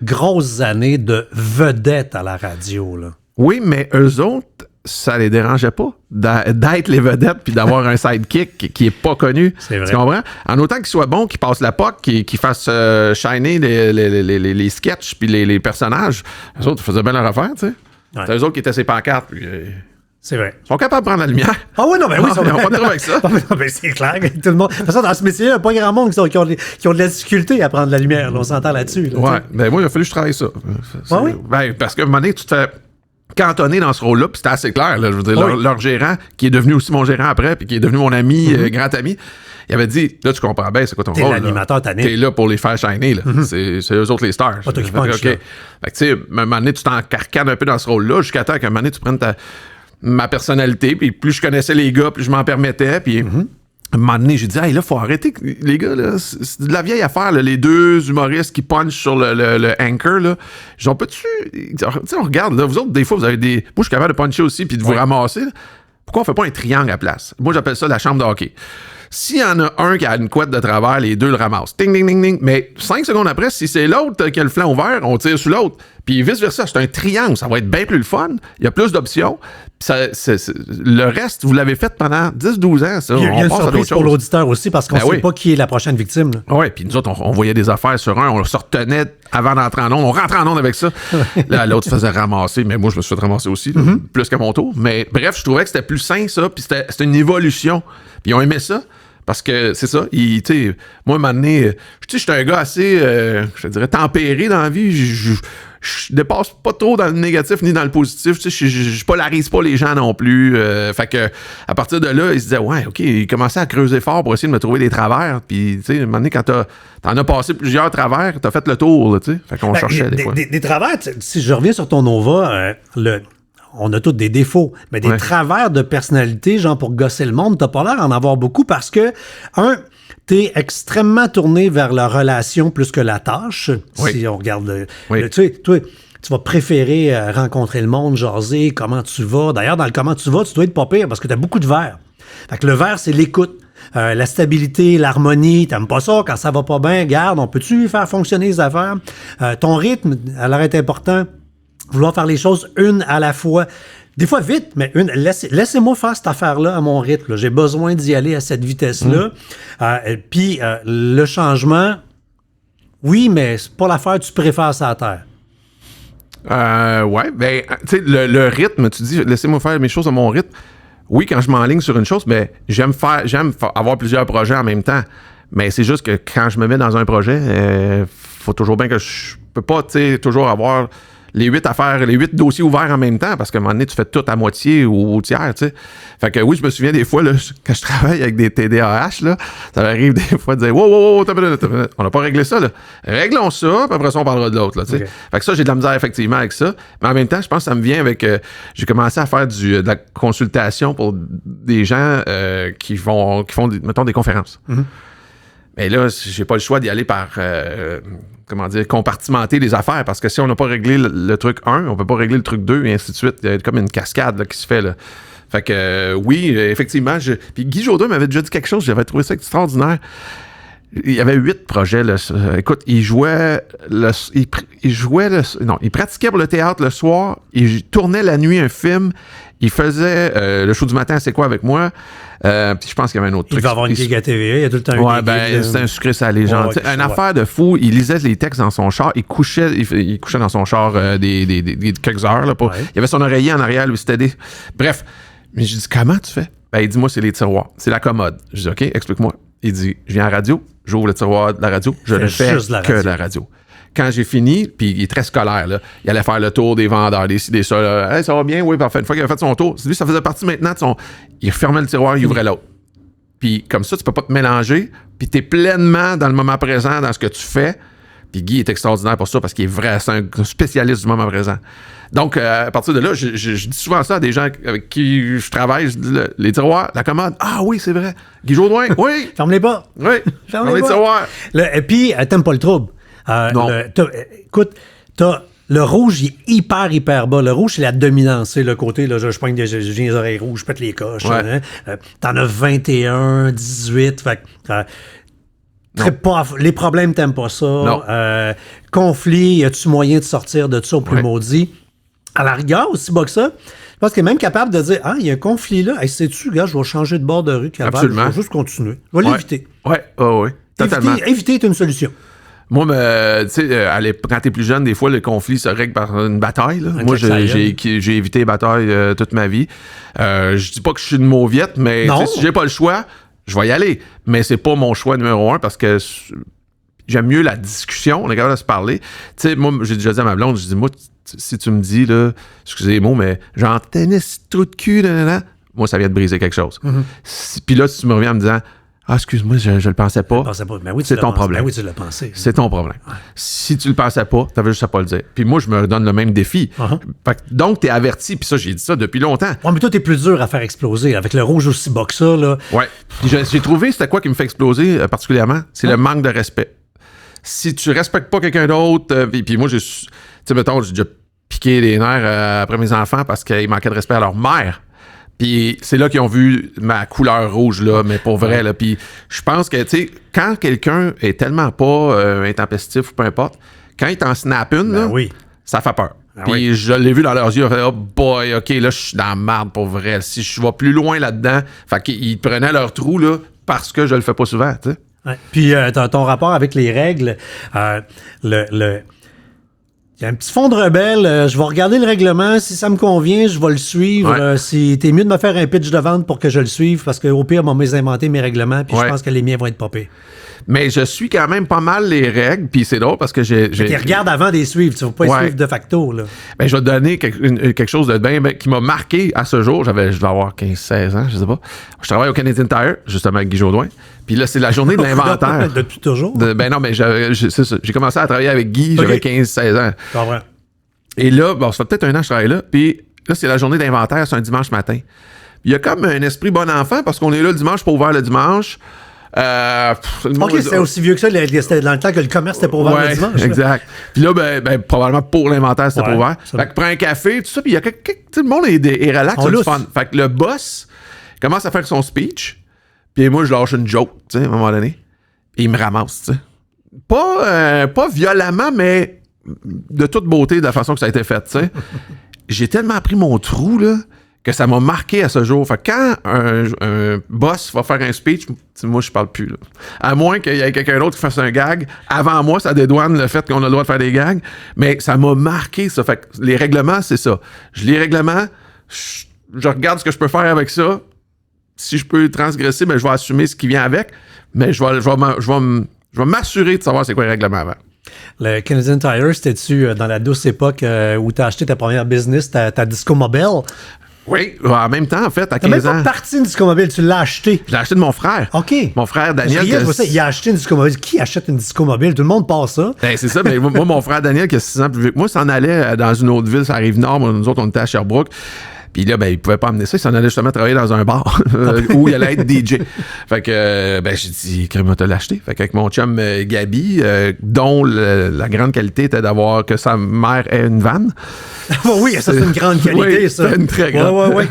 grosses années de vedettes à la radio. Là. Oui, mais eux autres, ça les dérangeait pas d'être les vedettes puis d'avoir un sidekick qui est pas connu. C'est vrai. Tu comprends? En autant qu'il soit bon, qu'il passe la POC, qu'il fasse shiner les sketchs puis les personnages, eux autres faisaient bien leur affaire, tu sais. Ouais. C'est eux autres qui étaient ses pancartes. Puis, c'est vrai. Ils sont capables de prendre la lumière. Ah oui, non, mais oui, ils sont pas trop avec ça. Non, mais c'est clair. Tout le monde. De toute façon, dans ce métier-là, il n'y a pas grand monde qui ont de la difficulté à prendre la lumière. Là, on s'entend là-dessus. Là, ouais. Ben moi, il a fallu que je travaille ça. Ah oui? Ben, parce qu'à un moment donné, tu te fais cantonné dans ce rôle-là, puis c'était assez clair. Là, je veux dire, leur gérant, qui est devenu aussi mon gérant après, puis qui est devenu mon ami, grand ami, il avait dit, là, tu comprends bien, c'est quoi ton rôle? T'es l'animateur tanné. T'es là pour les faire shiner, là. C'est eux autres les stars. Pas toi qui punch, Fait que, tu sais, à un moment donné, tu t'encarcanes un peu dans ce rôle-là, jusqu'à temps qu'à un moment donné, tu prennes ma personnalité, puis plus je connaissais les gars, plus je m'en permettais, puis... À un moment donné, j'ai dit, hey, là, faut arrêter, les gars, là, c'est de la vieille affaire, là, les 2 humoristes qui punchent sur le anchor, là. J'en peux-tu. Tu sais, on regarde, là, vous autres, des fois, vous avez des. Moi, je suis capable de puncher aussi puis de vous ramasser, là. Pourquoi on fait pas un triangle à place? Moi, j'appelle ça la chambre de hockey. S'il y en a un qui a une couette de travers, les deux le ramassent. Ding, ding, ding, ding. Mais 5 secondes après, si c'est l'autre qui a le flanc ouvert, on tire sur l'autre. Puis vice-versa, c'est un triangle. Ça va être bien plus le fun. Il y a plus d'options. Puis le reste, vous l'avez fait pendant 10-12 ans. Ça. Il y a On une passe à surprise d'autres pour choses. l'auditeur aussi parce qu'on ne sait pas qui est la prochaine victime. Oui, puis nous autres, on voyait des affaires sur un, on se retenait avant d'entrer en onde, on rentrait en onde avec ça. Là, l'autre se faisait ramasser, mais moi, je me suis fait ramasser aussi, là, plus qu'à mon tour. Mais bref, je trouvais que c'était plus sain, ça, puis c'était une évolution. Puis ils ont aimé ça. Parce que c'est ça, moi, à un moment donné, je suis un gars assez, je te dirais, tempéré dans la vie. Je dépasse pas trop dans le négatif ni dans le positif. Je polarise pas les gens non plus. Fait que à partir de là, ils se disaient, ouais, OK, ils commençaient à creuser fort pour essayer de me trouver des travers. Puis, tu sais, à un moment donné, quand t'en as passé plusieurs travers, t'as fait le tour, tu sais. Fait qu'on cherchait des fois. Des travers, si je reviens sur ton Nova, on a tous des défauts, mais des travers de personnalité, genre pour gosser le monde, t'as pas l'air d'en avoir beaucoup parce que, t'es extrêmement tourné vers la relation plus que la tâche. Si on regarde tu sais, toi, tu vas préférer rencontrer le monde, jaser, comment tu vas. D'ailleurs, dans le comment tu vas, tu dois être pas pire parce que t'as beaucoup de verre. Fait que le verre, c'est l'écoute. La stabilité, l'harmonie, t'aimes pas ça quand ça va pas bien, garde, on peut-tu faire fonctionner les affaires? Ton rythme, alors est important. Vouloir faire les choses une à la fois. Des fois vite, mais laissez-moi faire cette affaire-là à mon rythme. Là. J'ai besoin d'y aller à cette vitesse-là. Puis le changement, oui, mais c'est pas l'affaire que tu préfères sur la terre. Ouais, ben, tu sais, le rythme, tu dis, laissez-moi faire mes choses à mon rythme. Oui, quand je m'enligne sur une chose, mais j'aime avoir plusieurs projets en même temps. Mais c'est juste que quand je me mets dans un projet, faut toujours bien que je peux pas, tu sais, toujours avoir les 8 affaires, les 8 dossiers ouverts en même temps, parce qu'à un moment donné, tu fais tout à moitié ou au tiers, tu sais. Fait que oui, je me souviens des fois, là, quand je travaille avec des TDAH, là, ça m'arrive des fois de dire, wow, t'as on n'a pas réglé ça, là. Réglons ça, puis après ça, on parlera de l'autre, là, tu sais. Okay. Fait que ça, j'ai de la misère, effectivement, avec ça. Mais en même temps, je pense que ça me vient avec, j'ai commencé à faire de la consultation pour des gens qui font mettons, des conférences. Mm-hmm. Mais là, j'ai pas le choix d'y aller par, compartimenter les affaires, parce que si on n'a pas réglé le truc 1, on peut pas régler le truc 2, et ainsi de suite. Il y a comme une cascade là, qui se fait, là. Fait que, oui, effectivement, puis Guy Jourdain m'avait déjà dit quelque chose, j'avais trouvé ça extraordinaire. Il y avait 8 projets, là. Écoute, il pratiquait pour le théâtre le soir, il tournait la nuit un film, il faisait le show du matin, c'est quoi avec moi? Puis je pense qu'il y avait un autre truc. Il va avoir une gig à TVA, il y a tout le temps une gig. C'est un sucré salé, genre. Une affaire de fou. Il lisait les textes dans son char, il couchait dans son char des quelques heures. Là, il avait son oreiller en arrière, lui, c'était des... Bref. Mais j'ai dit, comment tu fais? Ben, il dit, moi, c'est les tiroirs. C'est la commode. Je dis, OK, explique-moi. Il dit, je viens à la radio, j'ouvre le tiroir de la radio, je ne fais que la radio. Quand j'ai fini, puis il est très scolaire, là, il allait faire le tour des vendeurs, des ci, des ça. Là. Hey, ça va bien? Oui, parfait. Une fois qu'il a fait son tour, lui, ça faisait partie maintenant de son... Il fermait le tiroir, il ouvrait l'autre. Puis comme ça, tu peux pas te mélanger, puis tu es pleinement dans le moment présent, dans ce que tu fais. Puis Guy est extraordinaire pour ça, parce qu'il est vrai, c'est un spécialiste du moment présent. Donc, à partir de là, je dis souvent ça à des gens avec qui je travaille. Je dis, les tiroirs, la commode. Ah oui, c'est vrai. Guy Jourdain, oui. Ferme-les pas. Oui. Ferme les tiroirs. Et puis, t'aimes pas le trouble. Non. Écoute, le rouge, il est hyper bas. Le rouge, c'est la dominance. C'est le côté, là, je pogne j'ai les oreilles rouges, je pète les coches. Ouais. Hein. T'en as 21, 18. Fait les problèmes, t'aimes pas ça. Non. Conflit, y a-tu moyen de sortir de ça au plus maudit? À la rigueur, aussi bas que ça, je pense qu'il est même capable de dire, il y a un conflit là. Hey, sais-tu, gars, je vais changer de bord de rue. Absolument. Je vais juste continuer. Je vais l'éviter. Oui, totalement. Éviter est une solution. Moi, tu sais, quand t'es plus jeune, des fois, le conflit se règle par une bataille. Là. Moi, j'ai évité les batailles toute ma vie. Je dis pas que je suis une mauviette, mais si j'ai pas le choix, je vais y aller. Mais c'est pas mon choix numéro 1 parce que j'aime mieux la discussion. On est capable de se parler. Tu sais, moi, j'ai déjà dit à ma blonde, je dis, moi, si tu me dis, là, excusez les mots, mais genre, tennis, trou de cul, moi, ça vient de briser quelque chose. Mm-hmm. Puis là, si tu me reviens en me disant, excuse-moi, je le pensais pas. Ben oui, c'est ton problème. Ben oui, tu l'as pensé. C'est ton problème. Ouais. Si tu le pensais pas, t'avais juste à pas le dire. Puis moi, je me donne le même défi. Donc, t'es averti. Puis ça, j'ai dit ça depuis longtemps. Ouais, mais toi, t'es plus dur à faire exploser. Avec le rouge aussi bas que ça, là. Ouais. Puis j'ai trouvé, c'était quoi qui me fait exploser particulièrement? C'est le manque de respect. Si tu respectes pas quelqu'un d'autre, puis moi, tu sais, mettons, j'ai déjà piqué les nerfs après mes enfants parce qu'ils manquaient de respect à leur mère. Puis c'est là qu'ils ont vu ma couleur rouge, là, mais pour vrai, là. Puis je pense que, tu sais, quand quelqu'un est tellement pas intempestif ou peu importe, quand il t'en snap une, là, ça fait peur. Puis je l'ai vu dans leurs yeux, ils ont fait « Oh boy, OK, là, je suis dans la merde pour vrai. Si je vais plus loin là-dedans... » Fait qu'ils prenaient leur trou, là, parce que je le fais pas souvent, tu sais. Ouais. Puis ton rapport avec les règles, il y a un petit fond de rebelle. Je vais regarder le règlement. Si ça me convient, je vais le suivre. Ouais. Si t'es mieux de me faire un pitch de vente pour que je le suive, parce qu'au pire, on m'a inventé mes règlements, puis je pense que les miens vont être popés. Mais je suis quand même pas mal les règles, puis c'est drôle parce que j'ai regarde avant de les suivre. Tu vas pas les suivre de facto, là. Ben, je vais te donner quelque chose de bien qui m'a marqué à ce jour. Je vais avoir 15-16 ans, je sais pas. Je travaille au Canadian Tire, justement avec Guy Jodoin. Puis là, c'est la journée de l'inventaire. Depuis toujours? Ben non, mais c'est ça. J'ai commencé à travailler avec Guy, j'avais 15-16 ans. Comprends. Et là, bon, ça fait peut-être un an que je travaille là. Puis là, c'est la journée d'inventaire, c'est un dimanche matin. Il y a comme un esprit bon enfant parce qu'on est là le dimanche, pas ouvert le dimanche. C'est aussi vieux que ça. C'était dans le temps que le commerce était pas ouvert le dimanche. Exact. Puis là, ben, probablement pour l'inventaire, c'était pas ouvert. Fait que prends un café, tout ça, puis il y a tout le monde est relax, c'est du fun. Fait que le boss commence à faire son speech, puis moi, je lâche une joke, tu sais, à un moment donné. Et il me ramasse, tu sais. Pas violemment, mais de toute beauté, de la façon que ça a été fait, tu sais. J'ai tellement pris mon trou, là, que ça m'a marqué à ce jour. Fait que quand un boss va faire un speech, moi, je parle plus. Là. À moins qu'il y ait quelqu'un d'autre qui fasse un gag. Avant moi, ça dédouane le fait qu'on a le droit de faire des gags. Mais ça m'a marqué, ça. Fait que les règlements, c'est ça. Je lis les règlements, je regarde ce que je peux faire avec ça. Si je peux transgresser, ben, je vais assumer ce qui vient avec. Mais je vais m'assurer de savoir c'est quoi les règlements avant. Le Canadian Tire, c'était-tu dans la douce époque où tu as acheté ta première business, ta Disco Mobile? Oui, en même temps, en fait, à 15 ans. Tu n'as même pas parti une Disco Mobile, tu l'as acheté. Je l'ai acheté de mon frère. OK. Mon frère Daniel. Il a acheté une Disco Mobile. Qui achète une Disco Mobile? Tout le monde passe ça. Ben, c'est ça. Ben, moi, mon frère Daniel, qui a 6 ans plus vieux que moi, s'en allait dans une autre ville, ça arrive nord. Nous autres, on était à Sherbrooke. Puis là, ben, il pouvait pas amener ça. Il s'en allait justement travailler dans un bar où il allait être DJ. Fait que, ben, j'ai dit, comment t'as l'acheté? Fait qu'avec mon chum Gabi, dont la grande qualité était d'avoir que sa mère ait une vanne. Oui, ça, c'est une grande qualité, oui, ça. C'est une très grande. Ouais.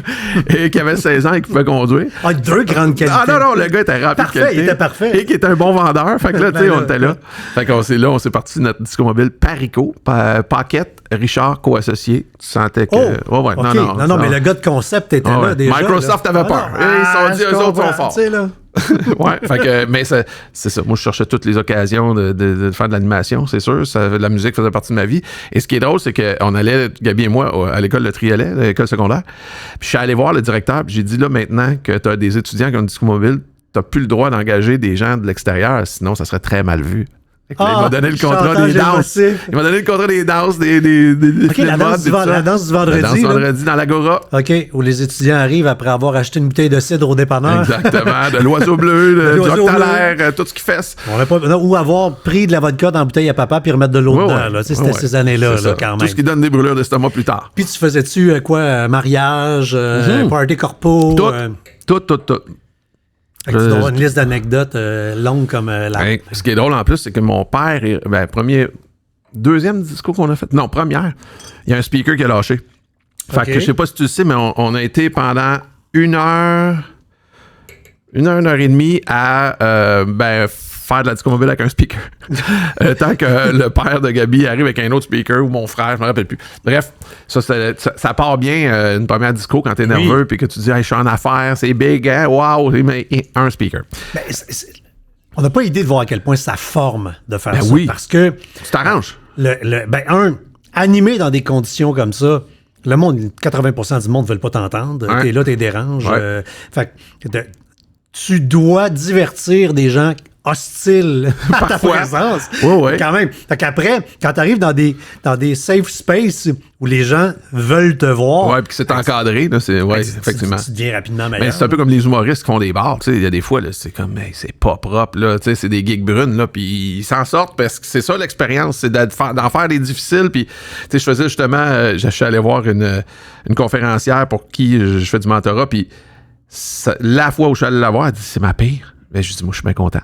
Et qui avait 16 ans et qui pouvait conduire. Ah, 2 grandes qualités. Ah non, le gars était rempli de qualité. Il était parfait. Et qui était un bon vendeur. Fait que là, tu sais, on était là. Fait qu'on on s'est parti de notre Disco Mobile Parico, Paquette, Richard, co-associé. Tu sentais que... Oh, ouais. Okay. Non, mais le gars de concept était là déjà. Microsoft avait peur. Ils se sont dit, eux autres sont forts. Ouais, fait que, mais c'est ça. Moi, je cherchais toutes les occasions de faire de l'animation, c'est sûr. La musique faisait partie de ma vie. Et ce qui est drôle, c'est qu'on allait, Gabi et moi, à l'école de Triolet, à l'école secondaire. Puis je suis allé voir le directeur, puis j'ai dit, là, maintenant que tu as des étudiants qui ont une Disco Mobile, tu n'as plus le droit d'engager des gens de l'extérieur, sinon ça serait très mal vu. Il m'a donné le contrat des danses. Il m'a donné le contrat des danses, des la danse du vendredi. La danse du vendredi dans l'Agora. OK, où les étudiants arrivent après avoir acheté une bouteille de cidre au dépanneur. Exactement, de l'oiseau bleu, du octalaire, tout ce qui fesse. Ou avoir pris de la vodka dans la bouteille à papa puis remettre de l'eau dedans. Là. C'était ces années-là, là, quand même. Tout ce qui donne des brûlures d'estomac plus tard. Puis tu faisais-tu mariage, party corpo? Tout. Tu dois avoir une liste d'anecdotes longue comme la... Ce qui est drôle en plus, c'est que mon père, deuxième disco qu'on a fait, non, première, il y a un speaker qui a lâché. Fait que je sais pas si tu le sais, mais on a été pendant 1 heure et demie à faire de la Disco Mobile avec un speaker. Tant que le père de Gabi arrive avec un autre speaker ou mon frère, je me rappelle plus. Bref, ça part bien une première disco quand t'es nerveux puis que tu dis hey, je suis en affaires, c'est big, hein, wow, mais un speaker. Ben, on n'a pas idée de voir à quel point ça forme de faire ça. Oui. Parce que tu t'arranges. Animé dans des conditions comme ça, le monde, 80% du monde ne veulent pas t'entendre. Ouais. T'es là, t'es dérange. Ouais. Tu dois divertir des gens hostiles à ta présence. Ouais. Quand même. Fait qu'après, quand tu arrives dans des safe spaces où les gens veulent te voir. Ouais, puis que c'est encadré, là, effectivement. Tu deviens rapidement meilleur. Mais c'est un peu comme les humoristes qui font des bars. Il y a des fois, là, c'est comme, c'est pas propre, là. C'est des gigs brunes, là, puis ils s'en sortent parce que c'est ça l'expérience, c'est d'en faire des difficiles. Puis, je faisais justement, je suis allé voir une conférencière pour qui je fais du mentorat, puis la fois où je suis allé la voir, elle dit, c'est ma pire. Mais je dis, moi, je suis bien content.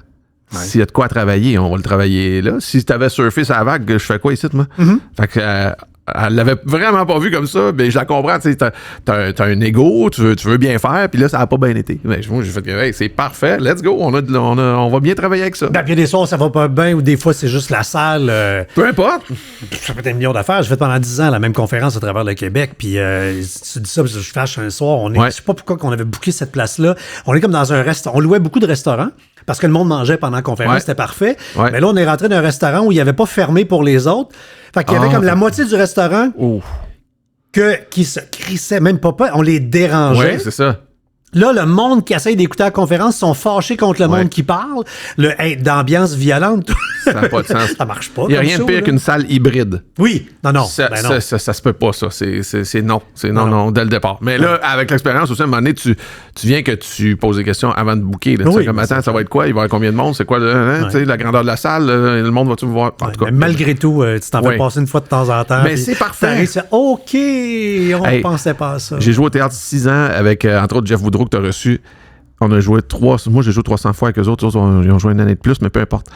Ouais. S'il y a de quoi travailler, on va le travailler là. Si tu avais surfé sa vague, je fais quoi ici, moi? Mm-hmm. Fait que Elle l'avait vraiment pas vu comme ça, mais je la comprends, tu sais, t'as un ego, tu veux bien faire, puis là, ça a pas bien été. Mais moi, j'ai fait, hey, c'est parfait, let's go, on va bien travailler avec ça. Ben, puis il y a des soirs, ça va pas bien, ou des fois, c'est juste la salle. Peu importe. Ça peut être un million d'affaires. J'ai fait pendant 10 ans la même conférence à travers le Québec, puis tu dis ça, parce que je fâche un soir, je sais pas pourquoi qu'on avait booké cette place-là. On est comme dans un restaurant, on louait beaucoup de restaurants, parce que le monde mangeait pendant la conférence, c'était parfait. Ouais. Mais là, on est rentré dans un restaurant où il n'y avait pas fermé pour les autres. Fait qu'il y avait comme la moitié du restaurant qui se crissait, même pas, on les dérangeait. Oui, c'est ça. Là, le monde qui essaye d'écouter la conférence sont fâchés contre le monde qui parle. D'ambiance violente. Ça n'a pas de sens. Ça marche pas. Il n'y a rien de pire qu'une salle hybride. Oui. Non. Ça se peut pas, ça. C'est non. C'est non, dès le départ. Mais là, Non. avec l'expérience aussi, à un moment donné, tu viens que tu poses des questions avant de booker. Là, Oui, comme, attends, ça va être quoi? Il va y avoir combien de monde? C'est quoi tu sais, la grandeur de la salle? Le monde va-tu me voir? En tout cas, malgré tout, tu t'en fais passer une fois de temps en temps. Mais c'est parfait. OK, on pensait pas à ça. J'ai joué au théâtre 6 ans avec, entre autres, Jeff Woodrow que tu as reçu. On a joué moi, j'ai joué 300 fois avec eux autres. Ils ont joué une année de plus, mais peu importe.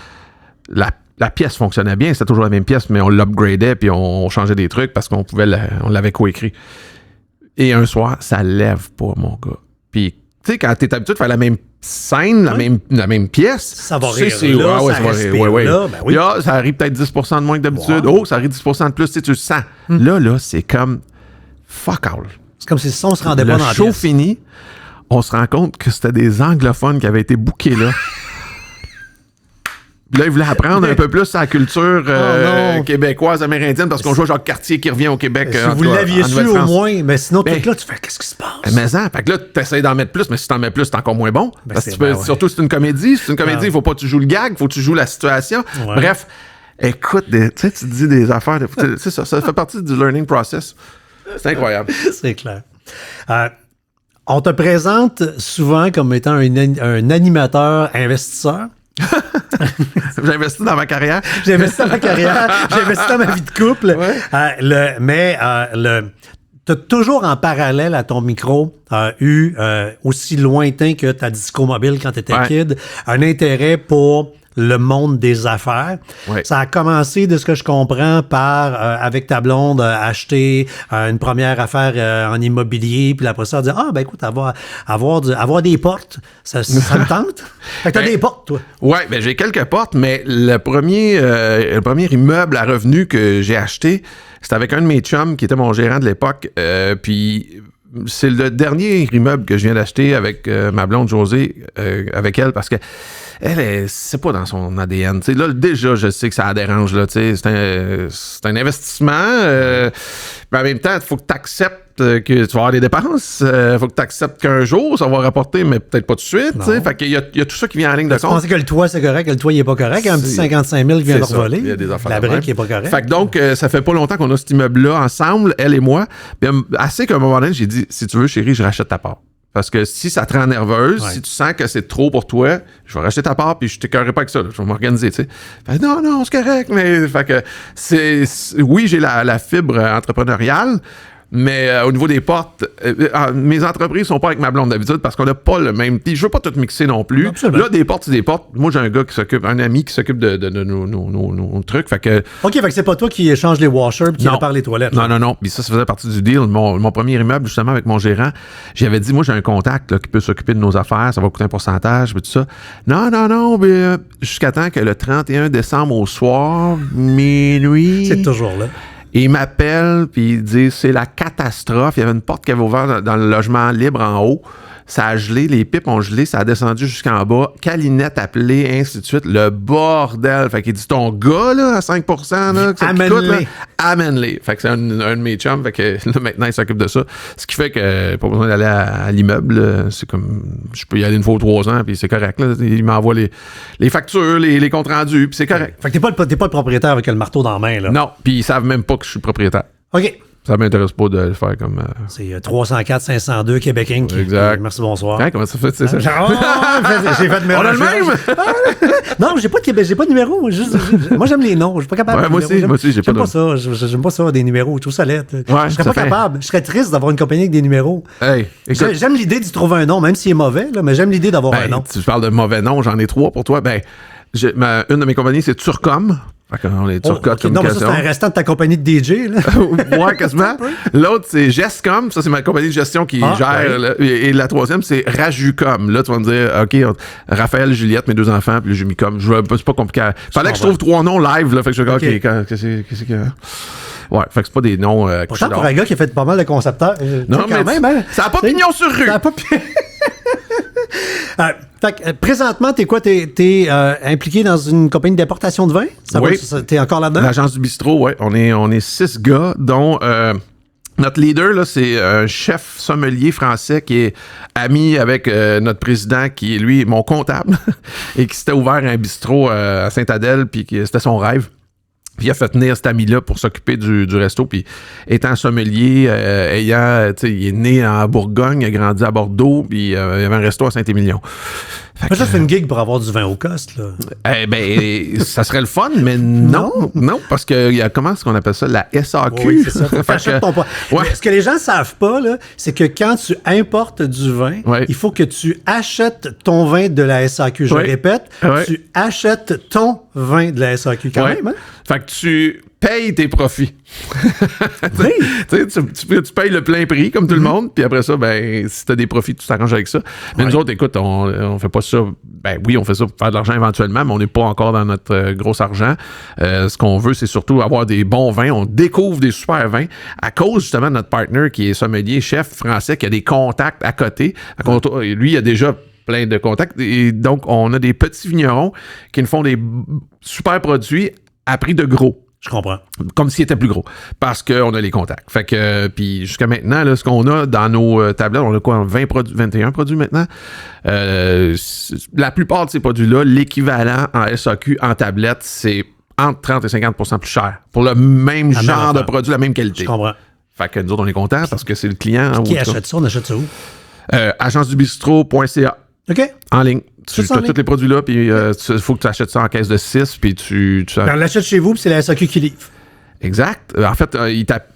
La pièce fonctionnait bien. C'était toujours la même pièce, mais on l'upgradait puis on changeait des trucs parce qu'on l'avait coécrit. Et un soir, ça lève pas, mon gars. Puis, tu sais, quand t'es habitué de faire la même scène, la même pièce, ça va rire là, ça respire là, ben oui. Là, ça arrive peut-être 10% de moins que d'habitude. Wow. Oh, ça arrive 10% de plus, tu sais, tu le sens. Là, c'est comme fuck all. C'est comme si le son se rendait pas dans la pièce. Le show fini, on se rend compte que c'était des anglophones qui avaient été bookés là. Là, ils voulaient apprendre un peu plus sa culture québécoise, amérindienne, parce qu'on joue Jacques Cartier qui revient au Québec. Si vous l'aviez su au moins, mais sinon, tout là, tu fais qu'est-ce qui se passe? Mais ça, fait que là, tu essaies d'en mettre plus, mais si t'en mets plus, c'est encore moins bon. Parce que surtout, c'est une comédie. C'est une comédie, il faut pas que tu joues le gag, il faut que tu joues la situation. Ouais. Bref, écoute, tu sais, tu te dis des affaires. C'est ça fait partie du learning process. C'est incroyable. C'est clair. On te présente souvent comme étant un animateur investisseur. J'ai investi dans ma carrière. J'ai investi dans ma vie de couple. Ouais. Tu as toujours en parallèle à ton micro eu, aussi lointain que ta disco mobile quand tu étais kid, un intérêt pour le monde des affaires. Ouais. Ça a commencé, de ce que je comprends, par, avec ta blonde, acheter une première affaire en immobilier, puis après ça, dire, écoute, avoir des portes, ça me tente. Fait que t'as des portes, toi. Ouais, ben j'ai quelques portes, mais le premier immeuble à revenus que j'ai acheté, c'était avec un de mes chums qui était mon gérant de l'époque, puis c'est le dernier immeuble que je viens d'acheter avec ma blonde Josée, avec elle, parce que c'est pas dans son ADN. T'sais, là, déjà, je sais que ça la dérange. Là, c'est un investissement. Mais en même temps, il faut que tu acceptes que tu vas avoir des dépenses. Il faut que tu acceptes qu'un jour, ça va rapporter, mais peut-être pas tout de suite. Fait qu'il y a tout ça qui vient en ligne de compte. Tu pensais que le toit, c'est correct, que le toit, il est pas correct. Un petit 55 000 qui vient de revoler. Il y a des affaires. La brique, il est pas correct. Fait que donc, ça fait pas longtemps qu'on a cet immeuble-là ensemble, elle et moi. Bien, assez qu'à un moment donné, j'ai dit, si tu veux, chérie, je rachète ta part. Parce que si ça te rend nerveuse, si tu sens que c'est trop pour toi, je vais racheter ta part puis je t'écœurerai pas avec ça. Là, je vais m'organiser, tu sais. Fait non, c'est correct, mais fait que oui, j'ai la fibre entrepreneuriale, mais au niveau des portes, mes entreprises sont pas avec ma blonde d'habitude parce qu'on n'a pas le même. Puis je veux pas tout mixer non plus. Absolument. Là, des portes, c'est des portes. Moi, j'ai un ami qui s'occupe de nos trucs. Fait que. OK, fait que c'est pas toi qui échange les washers et qui répare les toilettes. Non. Puis ça faisait partie du deal. Mon premier immeuble, justement, avec mon gérant, j'avais dit, moi, j'ai un contact là, qui peut s'occuper de nos affaires. Ça va coûter un pourcentage, puis tout ça. Non, mais jusqu'à temps que le 31 décembre au soir, minuit. C'est toujours là. Et il m'appelle, puis il dit, c'est la catastrophe. Il y avait une porte qui avait ouvert dans le logement libre en haut. Ça a gelé, les pipes ont gelé, ça a descendu jusqu'en bas. Calinette appelée, ainsi de suite. Le bordel. Fait qu'il dit, ton gars, là, à 5%, là, amène-les. Fait que c'est un de mes chums. Fait que là, maintenant, il s'occupe de ça. Ce qui fait que pas besoin d'aller à l'immeuble. Là. C'est comme, je peux y aller une fois ou 3 ans, puis c'est correct. Là. Il m'envoie les factures, les comptes rendus, puis c'est correct. Fait que t'es pas le propriétaire avec le marteau dans la main, là. Non, puis ils savent même pas que je suis propriétaire. OK. Ça m'intéresse pas de le faire comme. C'est 304-502 Québec Inc. Exact. Merci, bonsoir. Hein, comment ça fait, c'est ça? J'ai fait de mes On a le même! Non, j'ai pas de numéro. Moi, j'aime les noms. Je suis pas capable. Ouais, moi aussi, j'ai pas de ça. J'aime pas ça, des numéros. Je trouve ça laid. Je serais pas capable. Je serais triste d'avoir une compagnie avec des numéros. Hey, j'aime l'idée d'y trouver un nom, même s'il est mauvais, là, mais j'aime l'idée d'avoir un nom. Tu parles de mauvais noms, j'en ai 3 pour toi. Une de mes compagnies, c'est Turcom. Fait qu'on est Turcotte Non, mais ça, Communication. c'est un restant de ta compagnie de DJ, là. Ouais, quasiment. L'autre, c'est Gestcom. Ça, c'est ma compagnie de gestion qui gère. Oui. Et la troisième, c'est Rajucom. Là, tu vas me dire, OK, Raphaël, Juliette, mes deux enfants, puis là, j'ai mis comme. C'est pas compliqué. Fallait que je trouve 3 noms live, là. Fait que je dis, OK, qu'est-ce que. Ouais, fait que c'est pas des noms. Pourtant, pour un gars qui a fait pas mal de concepteurs. Non, mais quand même, hein, ça n'a pas pignon sur rue. Ça a pas fait que, présentement, t'es quoi? T'es impliqué dans une compagnie d'importation de vin? Oui. T'es encore là-dedans? L'agence du bistrot, ouais. On est 6 gars, dont notre leader, là, c'est un chef sommelier français qui est ami avec notre président, qui est, lui, mon comptable, et qui s'était ouvert un bistrot à Sainte-Adèle, puis c'était son rêve. Puis il a fait venir cet ami-là pour s'occuper du resto. Puis étant sommelier, il est né en Bourgogne, il a grandi à Bordeaux, puis il y avait un resto à Saint-Émilion. Moi, ça fait une gig pour avoir du vin au coste, là. Eh ben, ça serait le fun, mais non, parce qu'il y a, comment est-ce qu'on appelle ça, la SAQ. Oui, c'est ça. Faut que Fait t'achètes que- ton ouais. Ce que les gens ne savent pas, là, c'est que quand tu importes du vin, Ouais. il faut que tu achètes ton vin de la SAQ. Je Ouais. répète, Ouais. tu achètes ton vin de la SAQ quand Ouais. même. Hein? Fait que tu payes tes profits. Oui. Tu payes le plein prix, comme tout le monde, puis après ça, ben, si tu as des profits, tu t'arranges avec ça. Mais nous autres, écoute, on fait pas ça. Ben oui, on fait ça pour faire de l'argent éventuellement, mais on n'est pas encore dans notre gros argent. Ce qu'on veut, c'est surtout avoir des bons vins. On découvre des super vins à cause, justement, de notre partner qui est sommelier, chef français, qui a des contacts à côté. Lui, il a déjà plein de contacts. Et donc, on a des petits vignerons qui nous font des super produits à prix de gros. Je comprends. Comme s'il était plus gros. Parce qu'on a les contacts. Fait que, puis jusqu'à maintenant, là, ce qu'on a dans nos tablettes, on a quoi, 21 produits maintenant? La plupart de ces produits-là, l'équivalent en SAQ, en tablette, c'est entre 30 et 50% plus cher. Pour le même La même genre de affaire. produit, la même qualité. Je comprends. Fait que nous autres, on est contents parce que c'est le client. Qui ou achète ça? On achète ça où? Agencedubistro.ca. OK. En ligne. Tu Ça, en as ligne. tous les produits là, puis il faut que tu achètes ça en caisse de 6, puis tu On l'achète chez vous, puis c'est la SAQ qui livre. Exact. En fait,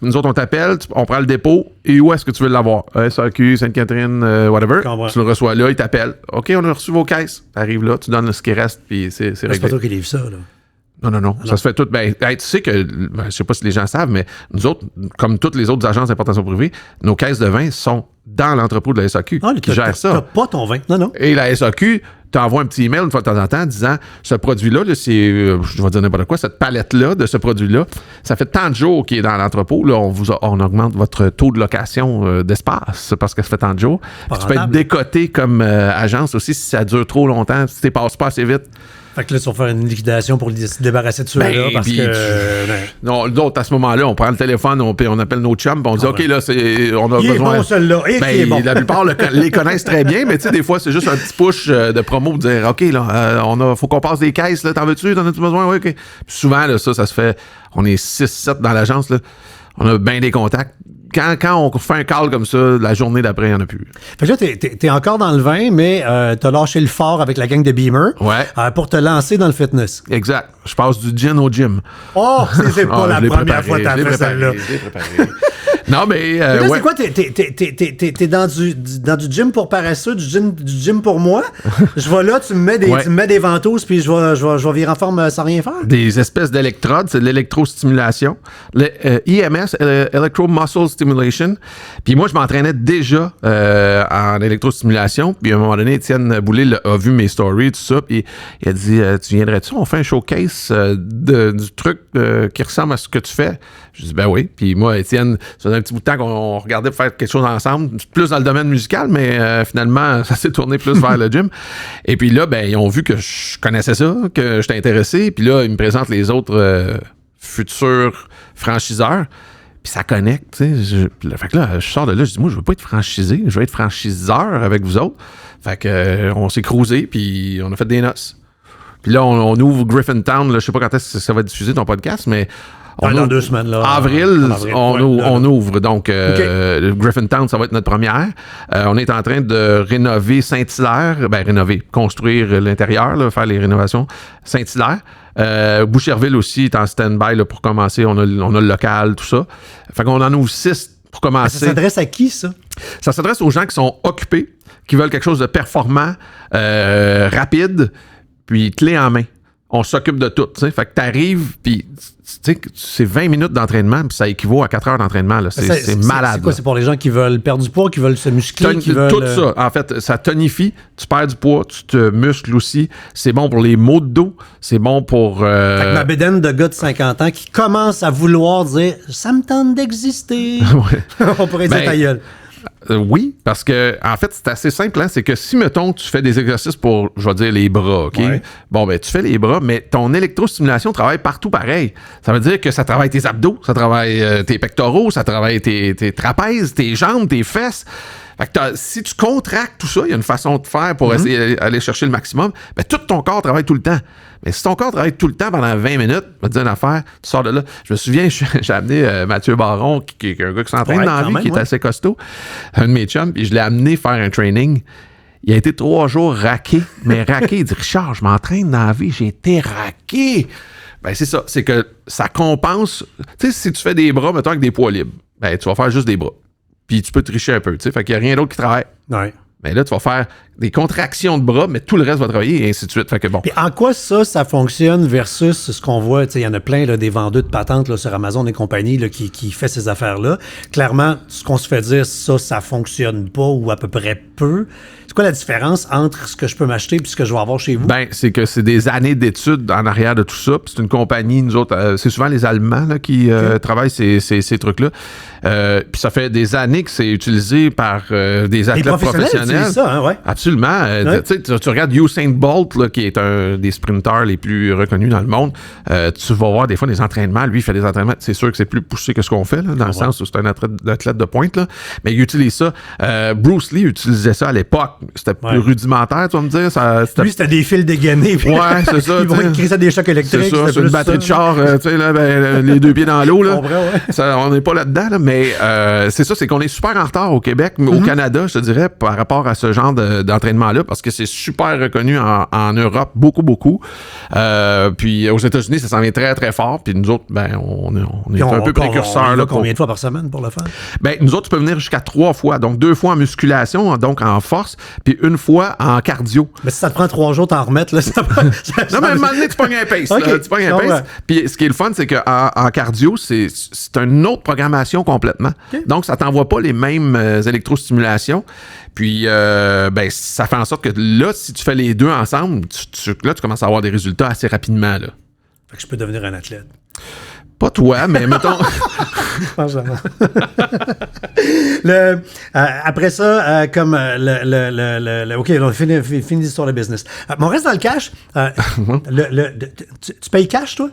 nous autres, on t'appelle, on prend le dépôt, et où est-ce que tu veux l'avoir? SAQ, Sainte-Catherine, whatever. Comprends. Tu le reçois là, il t'appelle. OK, on a reçu vos caisses. T'arrives là, tu donnes ce qui reste, puis c'est C'est réglé. pas toi qui livre ça, là. Non. Ça se fait tout. Ben, hey, tu sais que, je sais pas si les gens savent, mais nous autres, comme toutes les autres agences d'importation privée, nos caisses de vin sont dans l'entrepôt de la SAQ qui T'as gère ça. pas ton vin. Non. Et la SAQ t'envoie un petit email une fois de temps en temps disant ce produit-là, là, c'est, je vais dire n'importe quoi, cette palette-là de ce produit-là, ça fait tant de jours qu'il est dans l'entrepôt, là, on augmente votre taux de location d'espace parce que ça fait tant de jours. Puis tu peux être rentable. décoté comme agence aussi si ça dure trop longtemps, si tu passes pas assez vite. Fait que là, tu vas faire une liquidation pour se débarrasser de ceux-là Ben, parce puis que. Non, d'autres, à ce moment-là, on prend le téléphone, on appelle nos chums, puis on dit, OK, là, on a Il est besoin... bon, celui-là. Et Ben, qui est bon. la plupart les connaissent très bien, mais tu sais, des fois, c'est juste un petit push de promo pour dire, OK, là, faut qu'on passe des caisses, là, t'en veux-tu besoin? Oui, OK. Puis souvent, là, ça se fait, on est 6-7 dans l'agence, là, on a bien des contacts. Quand on fait un call comme ça, la journée d'après, il n'y en a plus. Fait que là, t'es encore dans le vin, mais t'as lâché le fort avec la gang de Beamer Ouais. pour te lancer dans le fitness. Exact. Je passe du gin au gym. Oh, c'est pas Ah, la je l'ai première préparé, fois que t'as je l'ai fait préparé, celle-là. je l'ai préparé. Non, mais... Là, ouais. c'est quoi? T'es dans du gym pour paresseux, du gym pour moi? Je vais là, tu me mets des ventouses, puis je vais virer en forme sans rien faire? Des espèces d'électrodes, c'est de l'électrostimulation. Le EMS, Electro Muscle Stimulation. Puis moi, je m'entraînais déjà en électrostimulation. Puis à un moment donné, Étienne Boulay a vu mes stories, tout ça. Puis il a dit, tu viendrais-tu? On fait un showcase du truc qui ressemble à ce que tu fais. Je dis, ben oui. Puis moi, Étienne, ça faisait un petit bout de temps qu'on regardait pour faire quelque chose ensemble, plus dans le domaine musical, mais finalement, ça s'est tourné plus vers le gym. Et puis là, ben, ils ont vu que je connaissais ça, que j'étais intéressé. Puis là, ils me présentent les autres futurs franchiseurs. Puis ça connecte, tu sais. Fait que là, je sors de là, je dis, moi, je veux pas être franchisé, je veux être franchiseur avec vous autres. Fait que on s'est cruisé, puis on a fait des noces. Puis là, on ouvre Griffintown, là, je sais pas quand est-ce que ça va diffuser ton podcast, mais... Dans 2 semaines, là. Avril, on ouvre. Donc, OK. Griffintown, ça va être notre première. On est en train de rénover Saint-Hilaire. Construire l'intérieur, là, faire les rénovations. Saint-Hilaire. Boucherville aussi est en stand-by là, pour commencer. On a le local, tout ça. Fait qu'on en ouvre 6 pour commencer. Ça s'adresse à qui, ça? Ça s'adresse aux gens qui sont occupés, qui veulent quelque chose de performant, rapide, puis clé en main. On s'occupe de tout, tu sais. Fait que t'arrives, puis tu sais, c'est 20 minutes d'entraînement, puis ça équivaut à 4 heures d'entraînement, là. C'est malade. C'est quoi? Là. C'est pour les gens qui veulent perdre du poids, qui veulent se muscler, qui veulent... Tout ça. En fait, ça tonifie, tu perds du poids, tu te muscles aussi. C'est bon pour les maux de dos, c'est bon pour... Fait que ma bédaine de gars de 50 ans qui commence à vouloir dire « ça me tente d'exister ». On pourrait dire ta gueule. Oui, parce que en fait, c'est assez simple, hein? C'est que si, mettons, tu fais des exercices pour, je vais dire, les bras, OK? Ouais. Bon, ben, tu fais les bras, mais ton électrostimulation travaille partout pareil. Ça veut dire que ça travaille tes abdos, ça travaille tes pectoraux, ça travaille tes trapèzes, tes jambes, tes fesses. Fait que si tu contractes tout ça, il y a une façon de faire pour essayer d'aller chercher le maximum, ben, tout ton corps travaille tout le temps. Mais si ton corps travaille tout le temps pendant 20 minutes, je vais te dire une affaire, tu sors de là. Je me souviens, j'ai amené Mathieu Baron, qui est un gars qui s'entraîne dans la vie, qui est assez costaud, un de mes chums, puis je l'ai amené faire un training. Il a été 3 jours raqué, mais raqué. Il dit « Richard, je m'entraîne dans la vie, j'ai été raqué. » Ben c'est ça, c'est que ça compense. Tu sais, si tu fais des bras, mettons, avec des poids libres, ben tu vas faire juste des bras. Puis tu peux tricher un peu, tu sais. Fait qu'il n'y a rien d'autre qui travaille. Ouais. Mais là, tu vas faire des contractions de bras, mais tout le reste va travailler et ainsi de suite. Fait que bon. Puis en quoi ça fonctionne versus ce qu'on voit? Il y en a plein, là, des vendeurs de patentes là, sur Amazon et compagnie là, qui fait ces affaires-là. Clairement, ce qu'on se fait dire, ça fonctionne pas ou à peu près peu. C'est quoi la différence entre ce que je peux m'acheter et ce que je vais avoir chez vous? Ben, c'est que c'est des années d'études en arrière de tout ça. Puis c'est une compagnie, nous autres, c'est souvent les Allemands là, qui travaillent ces trucs-là. Puis ça fait des années que c'est utilisé par des athlètes professionnels. Ça, hein, ouais. Absolument. Ouais. Tu regardes Usain Bolt, là, qui est un des sprinteurs les plus reconnus dans le monde. Tu vas voir des fois des entraînements. Lui, il fait des entraînements. C'est sûr que c'est plus poussé que ce qu'on fait, là, dans le sens où c'est un athlète de pointe. Là. Mais il utilise ça. Bruce Lee utilisait ça à l'époque. C'était plus rudimentaire, tu vas me dire. Lui, c'était des fils dégainés. Ouais, c'est ça. Ils vont écrire ça des chocs électriques. C'est ça, c'est une batterie de char, tu sais, là, les 2 pieds dans l'eau. Là. Ça, on n'est pas là-dedans, là, mais c'est ça, c'est qu'on est super en retard au Québec, mais au Canada, je te dirais, par rapport à ce genre d'entraînement-là, parce que c'est super reconnu en Europe, beaucoup. Puis aux États-Unis, ça s'en vient très, très fort. Puis nous autres, ben, on est un peu précurseurs. On combien de fois par semaine pour le faire? Ben, nous autres, tu peux venir jusqu'à 3 fois. Donc, 2 fois en musculation, donc en force, puis 1 fois en cardio. Mais si ça te prend 3 jours t'en remettre, là, ça non, mais à un moment donné, tu pognes un pace. Okay. Là, tu pognes un pace. Puis ce qui est le fun, c'est qu'en cardio, c'est une autre programmation complètement. Okay. Donc, ça t'envoie pas les mêmes électrostimulations. Puis, ben, ça fait en sorte que là, si tu fais les deux ensemble, là, tu commences à avoir des résultats assez rapidement. Là. Fait que je peux devenir un athlète. Pas toi, mais mettons... Après ça, comme OK, on finit l'histoire de business. Mais on reste dans le cash. Tu payes cash, toi?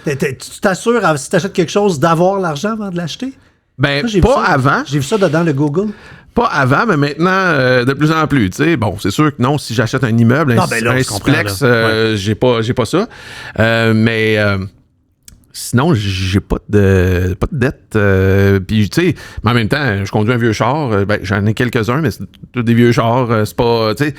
Tu t'assures, si tu achètes quelque chose, d'avoir l'argent avant de l'acheter? Ben, ça, pas avant. J'ai vu ça dedans le Google. Pas avant, mais maintenant, de plus en plus. Tu sais, bon, c'est sûr que non, si j'achète un immeuble, un Splex, j'ai pas ça. Mais... sinon, j'ai pas de dette. Puis, tu sais, mais en même temps, je conduis un vieux char. Ben, j'en ai quelques-uns, mais c'est tous des vieux chars. C'est pas, tu sais...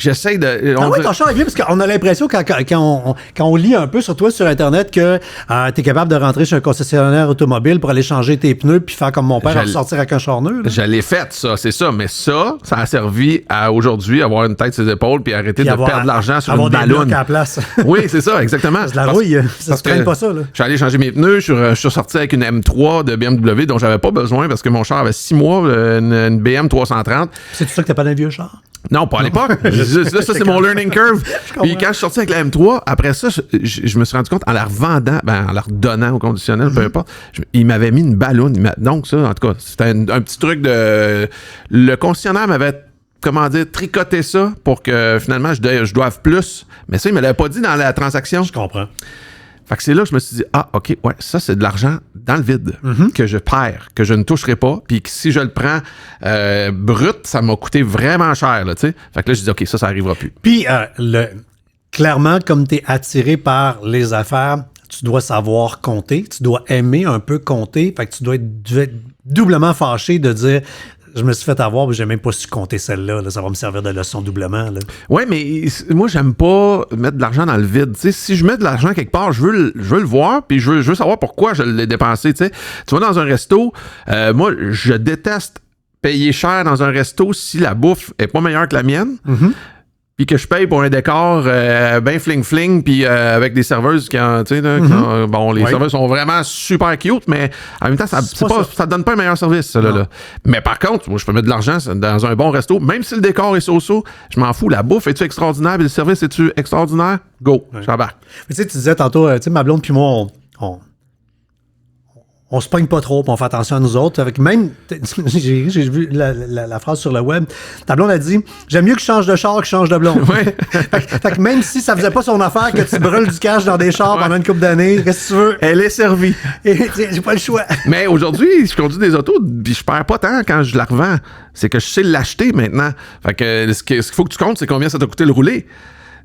J'essaie de... ton char est bien, parce qu'on a l'impression, quand on lit un peu sur toi, sur Internet, que tu es capable de rentrer chez un concessionnaire automobile pour aller changer tes pneus puis faire comme mon père, sortir avec un char neuf. Je l'ai fait, ça, c'est ça. Mais ça a servi à aujourd'hui avoir une tête sur les épaules puis arrêter de perdre de l'argent sur une balloune. À la place. Oui, c'est ça, exactement. C'est de la rouille. Ça se traîne pas ça, là. Je suis allé changer mes pneus. Je suis sorti avec une M3 de BMW dont j'avais pas besoin parce que mon char avait 6 mois, une BM 330. C'est tout ça que t'as pas d'un vieux char? Non, pas à l'époque. Ça, c'est mon learning curve. Puis quand je suis sorti avec la M3, après ça, je me suis rendu compte, en la revendant, en la redonnant au conditionnel, peu importe, il m'avait mis une balloune. Donc ça, en tout cas, c'était un petit truc de... Le concessionnaire m'avait, tricoté ça pour que finalement, je doive plus. Mais ça, il me l'avait pas dit dans la transaction. Je comprends. Fait que c'est là que je me suis dit, OK, ouais, ça, c'est de l'argent dans le vide que je perds, que je ne toucherai pas, puis que si je le prends brut, ça m'a coûté vraiment cher, là, tu sais. Fait que là, je dis, OK, ça arrivera plus. Puis, clairement, comme tu es attiré par les affaires, tu dois savoir compter, tu dois aimer un peu compter, fait que tu dois être doublement fâché de dire... Je me suis fait avoir, mais j'ai même pas su compter celle-là. Là. Ça va me servir de leçon doublement. Oui, mais moi, j'aime pas mettre de l'argent dans le vide. T'sais, si je mets de l'argent quelque part, je veux le voir, puis je veux savoir pourquoi je l'ai dépensé. T'sais. Tu vas dans un resto, moi, je déteste payer cher dans un resto si la bouffe est pas meilleure que la mienne. puis que je paye pour un décor ben fling-fling, puis avec des serveuses qui ont, tu sais, là, bon, les serveuses sont vraiment super cute, mais en même temps, ça te donne pas un meilleur service, ça, là. Mais par contre, moi, je peux mettre de l'argent dans un bon resto, même si le décor est so-so, je m'en fous. La bouffe, est-tu extraordinaire, puis le service, est-tu extraordinaire? Go, j'embarque. Tu sais, tu disais tantôt, tu sais, ma blonde puis moi, on se pogne pas trop, puis on fait attention à nous autres. Avec même, j'ai vu la phrase sur le web, ta blonde a dit « J'aime mieux que je change de char que je change de blonde. » fait que même si ça faisait pas son affaire que tu brûles du cash dans des chars pendant une couple d'années, qu'est-ce que tu veux? Elle est servie. Et, j'ai pas le choix. Mais aujourd'hui, je conduis des autos, puis je perds pas tant quand je la revends. C'est que je sais l'acheter maintenant. Fait que ce qu'il faut que tu comptes, c'est combien ça t'a coûté le rouler.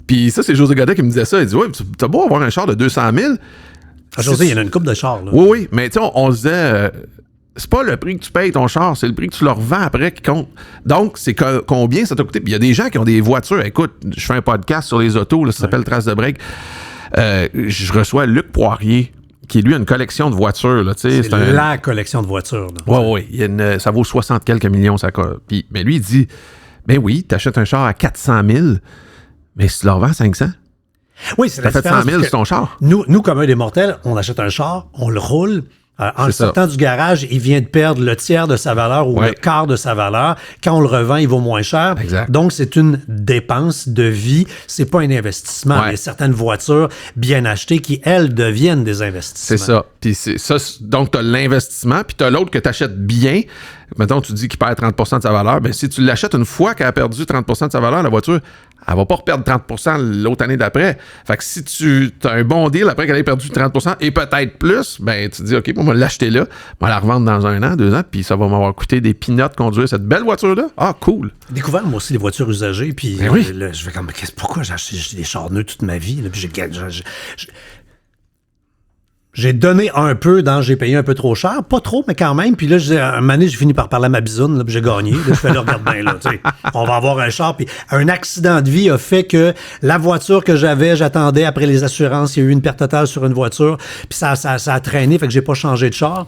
Puis ça, c'est José Godet qui me disait ça. Il dit « Ouais, t'as beau avoir un char de 200 000. » José, il y en a une couple de chars. Là. Oui, mais tu sais, on se disait, c'est pas le prix que tu payes ton char, c'est le prix que tu le revends après qui compte. Donc, c'est combien ça t'a coûté. Puis il y a des gens qui ont des voitures. Écoute, je fais un podcast sur les autos, là, ça s'appelle Trace de break. Je reçois Luc Poirier, qui lui a une collection de voitures. Là, c'est la collection de voitures. Oui. Ça vaut 60 quelques millions. Mais lui, il dit, ben oui, t'achètes un char à 400 000, mais si tu le revends à 500. Oui, c'est la différence. T'as fait 100 000 sur ton char. Nous, comme un des mortels, on achète un char, on le roule. En le sortant du garage, il vient de perdre le tiers de sa valeur ou le quart de sa valeur. Quand on le revend, il vaut moins cher. Exact. Donc, c'est une dépense de vie. C'est pas un investissement. Il y a certaines voitures bien achetées qui, elles, deviennent des investissements. C'est ça. Puis donc, tu as l'investissement, puis tu as l'autre que tu achètes bien. Mettons, tu dis qu'il perd 30 % de sa valeur. Bien, si tu l'achètes une fois qu'elle a perdu 30 % de sa valeur, la voiture, elle va pas reperdre 30 % l'autre année d'après. Fait que si tu as un bon deal après qu'elle ait perdu 30 % et peut-être plus, ben tu te dis, OK, on va l'acheter là, on va la revendre dans 1 an, 2 ans, puis ça va m'avoir coûté des peanuts de conduire cette belle voiture-là. Ah, cool. J'ai découvert, moi aussi, les voitures usagées, puis là, je fais comme, pourquoi j'ai acheté des chars neufs toute ma vie? Là, puis j'ai donné un peu j'ai payé un peu trop cher, pas trop, mais quand même. Puis là, un moment donné, j'ai fini par parler à ma bisoune, là, puis j'ai gagné. Là, je fais là, regarde bien, là, tu sais, on va avoir un char. Puis un accident de vie a fait que la voiture que j'attendais après les assurances, il y a eu une perte totale sur une voiture, puis ça a traîné, fait que j'ai pas changé de char. Moi,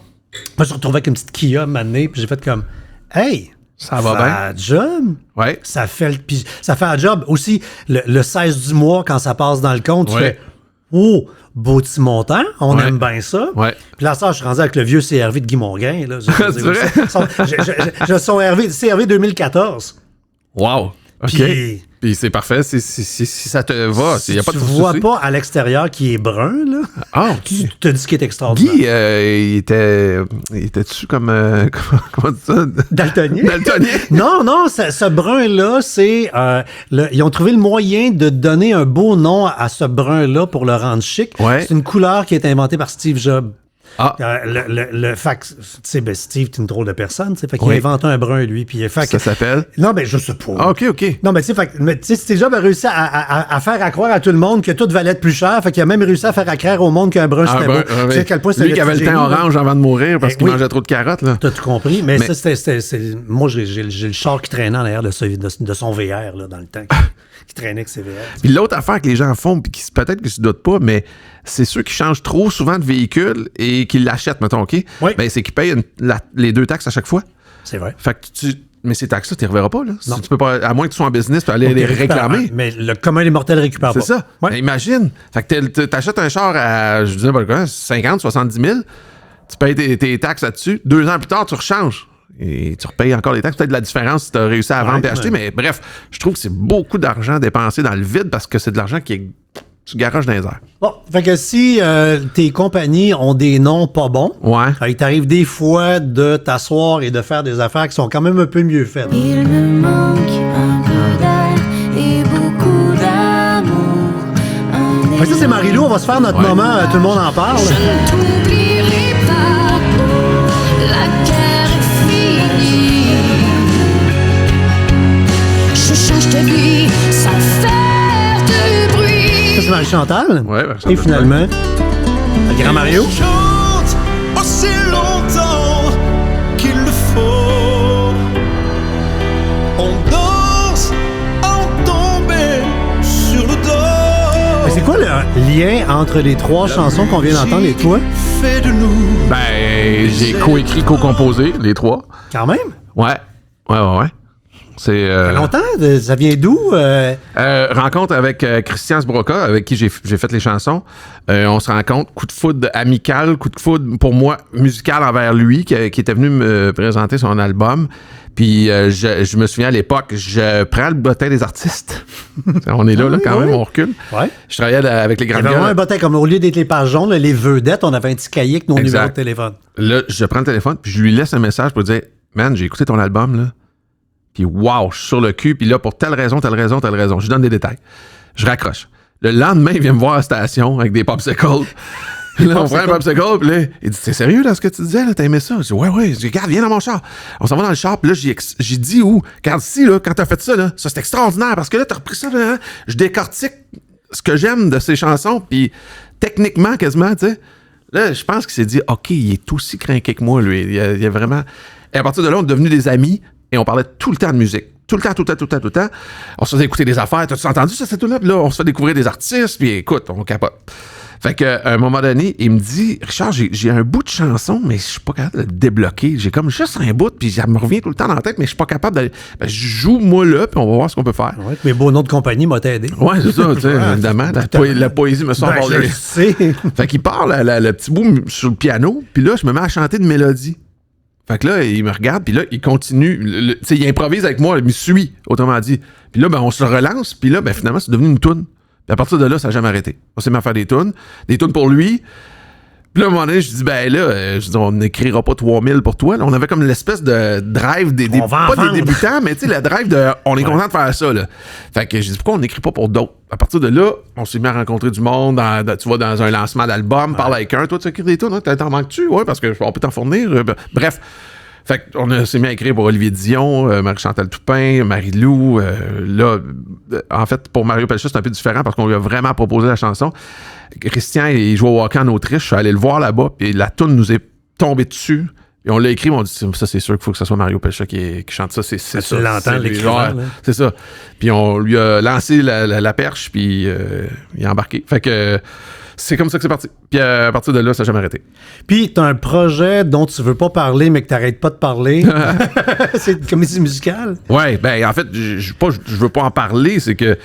je me suis retrouvé avec une petite Kia, un moment donné, puis j'ai fait comme, hey! Ça va bien. Job. Ouais. Ça fait un job. Aussi, le 16 du mois, quand ça passe dans le compte, tu fais, oh! Beau petit montant, on aime bien ça. Ouais. Puis là, ça, je suis rendu avec le vieux CRV de Guy Mongrain. Là. J'ai son CRV 2014. Wow! OK. Puis c'est parfait. Si ça te va, il n'y a pas de souci. Tu vois pas à l'extérieur qui est brun, là. Ah, OK. Tu te dis qu'il est extraordinaire. Guy, il était-tu comme... comment dit ça? Daltonien? Daltonien? Non, ce brun-là, c'est... ils ont trouvé le moyen de donner un beau nom à ce brun-là pour le rendre chic. Ouais. C'est une couleur qui a été inventée par Steve Jobs. Ah. Steve, t'es une drôle de personne, tu sais. Fait qu'il a inventé un brun, lui. Puis, ça s'appelle? Non, mais je sais pas. Ah, OK. Non, mais tu sais, Steve Jobs a réussi à faire croire à tout le monde que tout valait être plus cher. Fait qu'il a même réussi à faire croire au monde qu'un brun, c'était beau. Tu sais à quel point c'était. Lui qui avait le teint orange avant de mourir parce qu'il mangeait trop de carottes, là. T'as tout compris. Mais ça, c'était. Moi, j'ai le char qui traînait en arrière de son VR, là, dans le temps. Qui traînait avec ses VR. Puis l'autre affaire que les gens font, puis peut-être qu'ils se doutent pas, mais c'est ceux qui changent trop souvent de véhicule et qui l'achètent, mettons, OK? Oui. Ben, c'est qu'ils payent les 2 taxes à chaque fois. C'est vrai. Fait que mais ces taxes-là, tu les reverras pas, là. Non. Tu peux pas, à moins que tu sois en business, tu peux aller les réclamer. Mais le commun des mortels récupère pas. C'est ça. Ouais. Ben, imagine. Fait que t'achètes un char à, je disais pas 50, 70 000, tu payes tes taxes là-dessus. 2 ans plus tard, tu rechanges. Et tu repayes encore les taxes. Peut-être de la différence si tu as réussi à vendre et acheter, mais bref, je trouve que c'est beaucoup d'argent dépensé dans le vide parce que c'est de l'argent qui est tu garages dans les airs. Bon, fait que si tes compagnies ont des noms pas bons, il t'arrive des fois de t'asseoir et de faire des affaires qui sont quand même un peu mieux faites. Il me manque un peu d'air et beaucoup d'amour. Fait que ça, c'est Marie-Lou, on va se faire notre moment, tout le monde en parle. Je ne t'oublierai pas, la guerre est finie. Je change de vie sans faire de bruit. Ça, c'est Marie-Chantal. Ouais, et finalement, le grand Mario. Chante aussi longtemps qu'il le faut. On danse en tomber sur le dos. Mais c'est quoi le lien entre les 3 chansons qu'on vient d'entendre, les toi? Fait de nous. Ben, j'ai co-écrit, co-composé, les 3. Quand même? Ouais. C'est Ça fait longtemps? Ça vient d'où? rencontre avec Christian Sbroca, avec qui j'ai fait les chansons. On se rencontre, coup de foudre amical, coup de foudre pour moi musical envers lui, qui était venu me présenter son album. Puis je me souviens à l'époque, je prends le bottin des artistes. On est là, quand même, on recule. Ouais. Je travaillais avec les Il y grandes avait vraiment un gueules. bottin, comme au lieu d'être les pages jaunes, les vedettes, on avait un petit cahier avec nos Exact. numéros de téléphone. Là, je prends le téléphone, puis je lui laisse un message pour lui dire « Man, j'ai écouté ton album, là. Puis wow, je suis sur le cul, puis là, pour telle raison. Je lui donne des détails. Je raccroche. Le lendemain, il vient me voir à la station avec des popsicles. Là, on prend un popsicle, puis là, il dit, c'est sérieux, là, ce que tu disais, là, t'as aimé ça? Je dis, ouais, je dis, regarde, viens dans mon char. On s'en va dans le char, puis là, j'ai dit où? Regarde ici, là, quand t'as fait ça, là, ça, c'est extraordinaire, parce que là, t'as repris ça, là, je décortique ce que j'aime de ces chansons, puis techniquement, quasiment, tu sais. Là, je pense qu'il s'est dit, OK, il est aussi crinqué que moi, lui. Il y a vraiment... Et à partir de là, on est devenus des amis, et on parlait tout le temps de musique. Tout le temps. On se faisait écouter des affaires. T'as-tu entendu ça, c'est tout là? Puis là, on se fait découvrir des artistes, puis écoute, on capote. Fait qu'à un moment donné, il me dit, Richard, j'ai un bout de chanson, mais je suis pas capable de le débloquer. J'ai comme juste un bout, puis ça me revient tout le temps dans la tête, mais je suis pas capable de... Ben, je joue moi là, puis on va voir ce qu'on peut faire. Ouais, mes beaux noms de compagnie m'ont aidé. Ouais, c'est ça, tu sais, évidemment. La poésie me sort par Je les... sais. Fait qu'il part le petit bout sur le piano, puis là, je me mets à chanter une mélodie. Fait que là, il me regarde, puis là, il continue. Tu sais, il improvise avec moi, il me suit, autrement dit. Puis là, ben, on se relance, puis là, ben, finalement, c'est devenu une toune. Puis à partir de là, ça n'a jamais arrêté. On s'est mis à faire des tunes pour lui. Puis là, à un moment donné, je dis, ben là, je dis, on n'écrira pas 3000 pour toi. Là, on avait comme l'espèce de drive pas des débutants, mais tu sais, le drive de on est content de faire ça. Là. Fait que je dis, pourquoi on n'écrit pas pour d'autres? À partir de là, on s'est mis à rencontrer du monde. Tu vas dans un lancement d'album, parle avec un. Toi, tu écris des tunes, hein? T'en manques-tu? Oui, parce qu'on peut t'en fournir. Bref. Fait qu'on s'est mis à écrire pour Olivier Dion, Marie-Chantal Toupin, Marie-Lou. Là, en fait, pour Mario Pelchat, c'est un peu différent parce qu'on lui a vraiment proposé la chanson. Christian, il jouait au hockey en Autriche. Je suis allé le voir là-bas, puis la toune nous est tombée dessus. Et on l'a écrit, mais on dit, ça, c'est sûr qu'il faut que ce soit Mario Pelchat qui chante ça. C'est ça. Tu l'entends, l'écrivain. C'est ça. Puis on lui a lancé la perche, puis il a embarqué. Fait que... c'est comme ça que c'est parti. Puis à partir de là, ça n'a jamais arrêté. Puis t'as un projet dont tu veux pas parler, mais que t'arrêtes pas de parler. C'est une comédie musicale. Ouais, ben en fait, je veux pas en parler, c'est que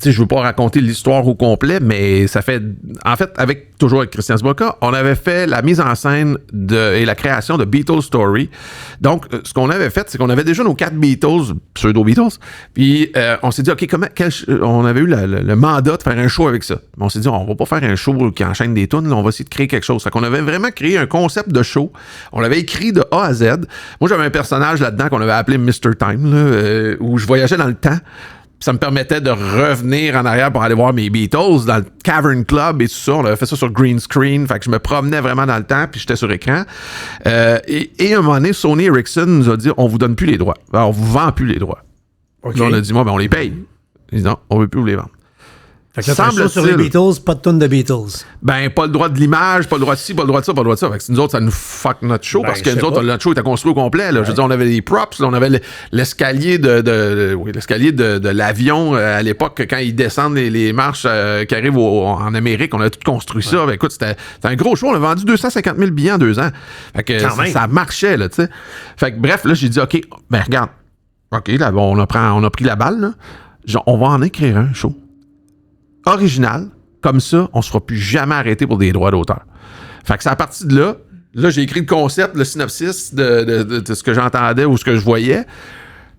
tu sais, je veux pas raconter l'histoire au complet, mais ça fait... En fait, toujours avec Christian Sbroca, on avait fait la mise en scène et la création de Beatles Story. Donc, ce qu'on avait fait, c'est qu'on avait déjà nos 4 Beatles, pseudo-Beatles, puis on s'est dit, OK, on avait eu le mandat de faire un show avec ça. On s'est dit, on va pas faire un show qui enchaîne des tunes, là, on va essayer de créer quelque chose. Fait qu'on avait vraiment créé un concept de show. On l'avait écrit de A à Z. Moi, j'avais un personnage là-dedans qu'on avait appelé Mr. Time, là, où je voyageais dans le temps. Ça me permettait de revenir en arrière pour aller voir mes Beatles dans le Cavern Club et tout ça. On avait fait ça sur green screen. Fait que je me promenais vraiment dans le temps puis j'étais sur écran. Et à un moment donné, Sony Ericsson nous a dit, on vous donne plus les droits. Alors, on vous vend plus les droits. Okay. Là, on a dit, moi, ben, on les paye. Ils disent, non, on veut plus vous les vendre. Fait que là, t'as un show sur les Beatles, pas de tune de Beatles. Ben, pas le droit de l'image, pas le droit de ci, pas le droit de ça, pas le droit de ça. Fait que nous autres, ça nous fuck notre show parce que nous autres, notre show était construit au complet. Là. Ouais. Je veux dire, on avait les props, là, on avait l'escalier de l'avion à l'époque, quand ils descendent les marches qui arrivent en Amérique, on a tout construit ça. Ben, écoute, c'était un gros show. On a vendu 250 000 billets en 2 ans. Fait que ça marchait, là, tu sais. Fait que bref, là, j'ai dit, OK, ben, regarde. OK, là, on a pris la balle, là. Genre, on va en écrire un show original, comme ça, on ne sera plus jamais arrêté pour des droits d'auteur. Fait que c'est à partir de là, j'ai écrit le concept, le synopsis de ce que j'entendais ou ce que je voyais.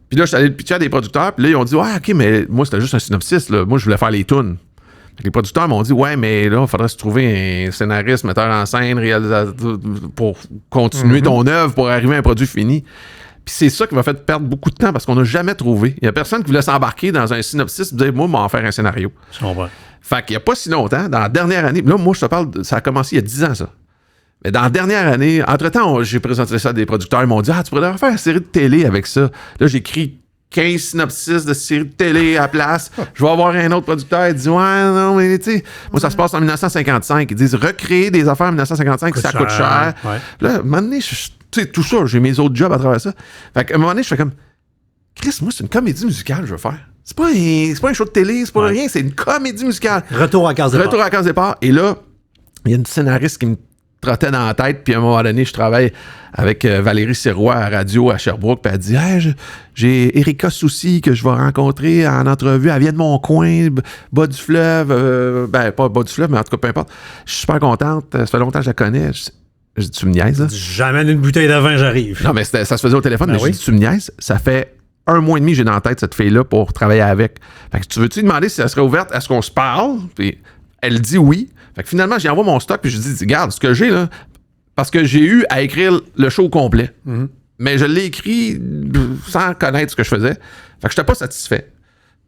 Puis là, je suis allé le pitcher à des producteurs, puis là, ils ont dit, ouais, OK, mais moi, c'était juste un synopsis, là. Moi, je voulais faire les tunes. Les producteurs m'ont dit, ouais, mais là, il faudrait se trouver un scénariste, metteur en scène, réalisateur, pour continuer ton œuvre, pour arriver à un produit fini. Puis c'est ça qui m'a fait perdre beaucoup de temps parce qu'on n'a jamais trouvé. Il n'y a personne qui voulait s'embarquer dans un synopsis et dire, moi, m'en faire un scénario. Je comprends. Fait qu'il n'y a pas si longtemps, dans la dernière année, là, moi, je te parle, ça a commencé il y a 10 ans, ça. Mais dans la dernière année, entre-temps, j'ai présenté ça à des producteurs, ils m'ont dit, tu pourrais faire une série de télé avec ça. Là, j'ai écrit 15 synopsis de série de télé à place. Je vais avoir un autre producteur, il dit, ouais, non, mais tu sais, moi, ça se passe en 1955. Ils disent, recréer des affaires en 1955, ça coûte cher. Ouais. Là, à un moment donné, tu sais, tout ça, j'ai mes autres jobs à travers ça. Fait qu'à un moment donné, je fais comme, Chris, moi, c'est une comédie musicale, je veux faire. C'est pas un show de télé, c'est pas rien, c'est une comédie musicale. Retour à case départ. Et là, il y a une scénariste trottait dans la tête. Puis à un moment donné, je travaille avec Valérie Sirois à radio à Sherbrooke. Puis elle dit hey, j'ai Erika Soucy que je vais rencontrer en entrevue. Elle vient de mon coin, bas du fleuve. Pas bas du fleuve, mais en tout cas, peu importe. Je suis super contente. Ça fait longtemps que je la connais. Je dis, tu me niaises, là? J'amène une bouteille de vin, j'arrive. Non, mais ça se faisait au téléphone, Ben mais oui. je dis, tu me niaises? Ça fait 1 mois et demi que j'ai dans la tête cette fille-là pour travailler avec. Fait que tu veux-tu demander si elle serait ouverte? Est-ce qu'on se parle? Puis elle dit oui. Fait que finalement, j'y envoie mon stock, puis je dis, regarde, ce que j'ai, là, parce que j'ai eu à écrire le show complet. Mm-hmm. Mais je l'ai écrit sans connaître ce que je faisais. Fait que j'étais pas satisfait.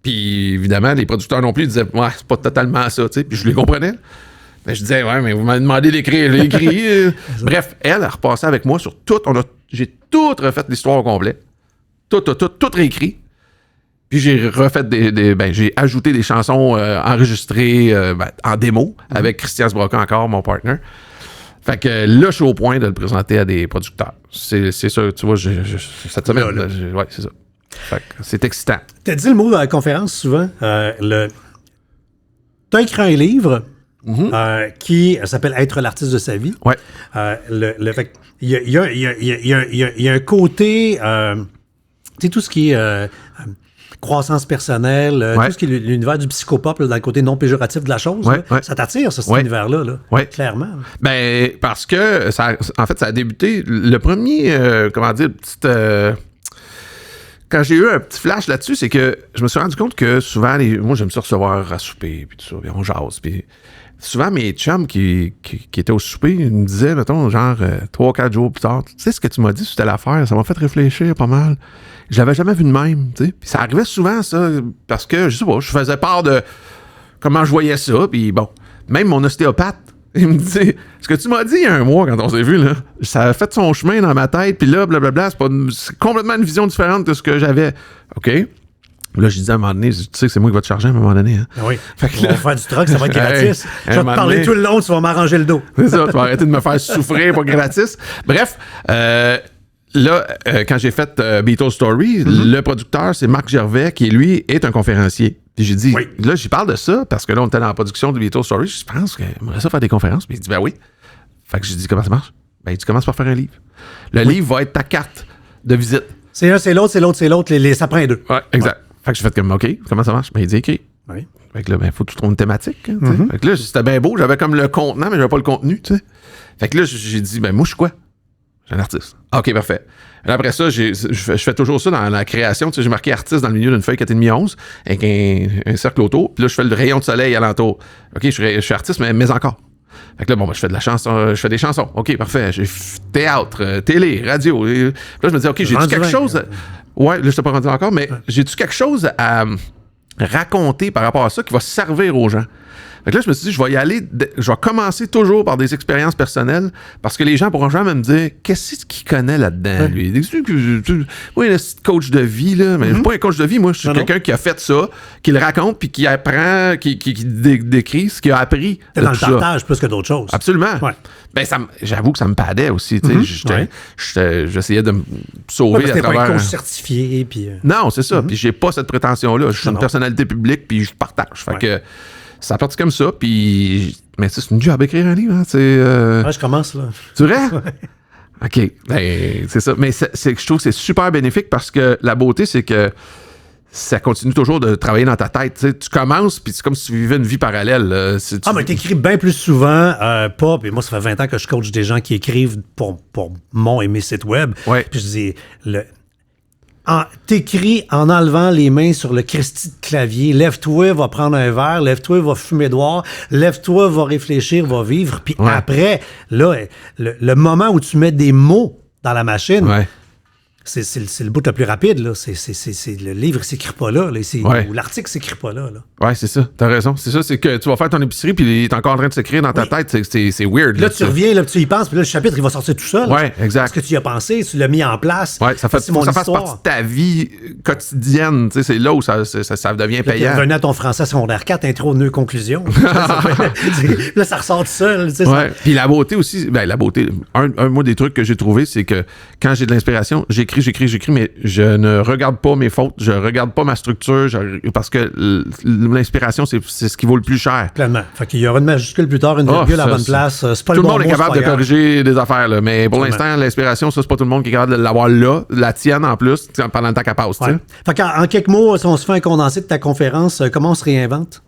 Puis évidemment, les producteurs non plus, ils disaient, ouais, c'est pas totalement ça, tu sais. Puis je les comprenais. Mais je disais, ouais, mais vous m'avez demandé d'écrire, j'ai écrit. Bref, elle a repassé avec moi sur tout. J'ai tout refait l'histoire au complet. Tout réécrit. Puis j'ai refait j'ai ajouté des chansons enregistrées en démo avec Christian Sbroca encore, mon partner. Fait que là, je suis au point de le présenter à des producteurs. C'est ça, tu vois, cette semaine, ouais, c'est ça. Fait que c'est excitant. T'as dit le mot dans la conférence souvent. T'as écrit un livre qui s'appelle Être l'artiste de sa vie. Ouais. Fait il y a un côté, tu sais, tout ce qui est croissance personnelle, Ouais. tout ce qui est l'univers du psychopop, là, dans le côté non péjoratif de la chose. Ouais, là. ouais. Ça t'attire, cet Ouais. univers-là, là, Ouais. clairement. Ben, parce que, en fait, ça a débuté. Le premier, quand j'ai eu un petit flash là-dessus, c'est que je me suis rendu compte que souvent, moi, j'aime ça recevoir à souper, puis tout ça, puis on jase, puis souvent, mes chums qui étaient au souper, ils me disaient, mettons, genre, 3-4 jours plus tard, tu sais ce que tu m'as dit sur telle affaire, ça m'a fait réfléchir pas mal. Je l'avais jamais vu de même, tu sais. Puis ça arrivait souvent, ça, parce que, je sais pas, je faisais part de comment je voyais ça, puis bon, même mon ostéopathe, il me dit, ce que tu m'as dit il y a 1 mois quand on s'est vu, là, ça a fait son chemin dans ma tête, puis là, blablabla, c'est complètement une vision différente de ce que j'avais. OK? Là, je disais à un moment donné, tu sais que c'est moi qui va te charger à un moment donné. Hein? Ah oui. Fait que On va là- faire du truck, ça va être gratis. Hey, Je vais te un parler moment tout le long, tu vas m'arranger le dos. C'est ça, tu vas arrêter de me faire souffrir pour gratis. Bref, quand j'ai fait Beatles Story, le producteur, c'est Marc Gervais, qui, lui, est un conférencier. Puis j'ai dit, Oui. là, j'y parle de ça, parce que là, on était dans la production de Beatles Story. Je pense qu'il aimerait ça faire des conférences. Puis il dit, ben oui. Fait que j'ai dit, comment ça marche? Ben, il dit, commence par faire un livre. Le livre va être ta carte de visite. C'est un, c'est l'autre, c'est l'autre, c'est l'autre. Ça prend 2. Ouais, exact. Fait que j'ai fait comme, OK, comment ça marche? Ben, il dit, écrit. Oui. Fait que là, ben, faut que tu trouves une thématique. Hein, tu sais. Fait que là, c'était bien beau. J'avais comme le contenant, mais j'avais pas le contenu, tu sais. Fait que là, j'ai dit, ben, moi, je suis quoi? J'ai un artiste. OK, parfait. Et là, après ça, je fais toujours ça dans la création. Tu sais, j'ai marqué artiste dans le milieu d'une feuille 4,5-11 avec un cercle autour. Puis là, je fais le rayon de soleil alentour. OK, je suis artiste, mais encore. Fait que là, bon, ben, je fais de la chanson, je fais des chansons. OK, parfait. J'ai théâtre, télé, radio. Et là, je me dis, OK, j'ai-tu Rendu quelque 20, chose? Ouais, là, je t'ai pas rendu encore, mais j'ai-tu quelque chose à raconter par rapport à ça qui va servir aux gens? Fait que là, je me suis dit, je vais commencer toujours par des expériences personnelles parce que les gens pourront jamais me dire qu'est-ce qu'il connaît là-dedans, lui. Oui, le coach de vie, là, mais je suis pas un coach de vie, moi, je suis quelqu'un qui a fait ça, qui le raconte, puis qui apprend, qui décrit ce qu'il a appris. T'es de dans le tout ça. partage plus que d'autres choses. Absolument. Ouais. Ben, j'avoue que ça me padait aussi. Tu sais, j'essayais de me Ouais, sauver parce que à t'es pas un travers. coach certifié. Puis, Non, c'est ça. Puis j'ai pas cette prétention-là. Je suis une Non. personnalité publique, puis je partage. Fait Ouais. que ça a parti comme ça. Puis, mais c'est une job écrire un livre. Hein, ouais, je commence, là. c'est vrai? OK. Ben, c'est ça. Mais je trouve que c'est super bénéfique parce que la beauté, c'est que ça continue toujours de travailler dans ta tête. Tu sais, tu commences, puis c'est comme si tu vivais une vie parallèle. Là. Mais t'écris bien plus souvent, pas, puis moi, ça fait 20 ans que je coach des gens qui écrivent pour mon et mes sites web. Ouais. Puis je dis, t'écris en enlevant les mains sur le Christy de clavier. Lève-toi, va prendre un verre. Lève-toi, va fumer dehors. Lève-toi, va réfléchir, va vivre. Puis Ouais. après, là, le moment où tu mets des mots dans la machine, Ouais. c'est le bout le plus rapide. Là. Le livre ne s'écrit pas là. Ouais. Ou l'article ne s'écrit pas là. Ouais, c'est ça. T'as raison. C'est ça, c'est que tu vas faire ton épicerie, puis il est encore en train de s'écrire dans ta tête. C'est weird. Là, tu reviens, là, tu y penses, puis là, le chapitre, il va sortir tout seul. Ouais, exact. Parce que tu y as pensé, tu l'as mis en place. Ouais, ça fait C'est mon ça fasse histoire. partie de ta vie quotidienne. Tu sais, c'est là où ça devient Puis payant. revenez à ton français secondaire 4, intro, nœud, conclusion. Là, ça ressort tout seul. Tu sais, Ouais. Puis la beauté aussi, ben la beauté, un des trucs que j'ai trouvé, c'est que quand j'ai de l'inspiration, j'écris j'écris, mais je ne regarde pas mes fautes, je regarde pas ma structure, parce que l'inspiration, c'est ce qui vaut le plus cher. Pleinement. Fait qu'il y aura une majuscule plus tard, une virgule à la bonne place. C'est pas tout le bon monde est mot, capable c'est de pas grave. corriger des affaires, là, mais pour l'instant, l'inspiration, ça, c'est pas tout le monde qui est capable de l'avoir là. La tienne, en plus, pendant le temps qu'elle passe. Ouais. Fait qu'en quelques mots, si on se fait un condensé de ta conférence, comment on se réinvente?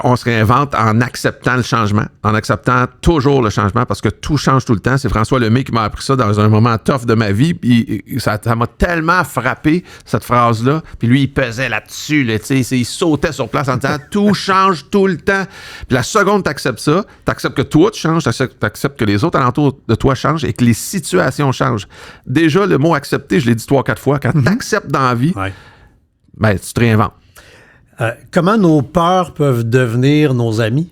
On se réinvente en acceptant le changement, en acceptant toujours le changement, parce que tout change tout le temps. C'est François Lemay qui m'a appris ça dans un moment tough de ma vie, puis ça m'a tellement frappé, cette phrase-là, puis lui, il pesait là-dessus, là, il sautait sur place en disant « tout change tout le temps ». Puis la seconde, t'acceptes ça, t'acceptes que toi, tu changes, t'acceptes que les autres alentours de toi changent et que les situations changent. Déjà, le mot « accepter », je l'ai dit 3-4 fois, quand t'acceptes dans la vie, ben, tu te réinventes. Comment nos peurs peuvent devenir nos amis?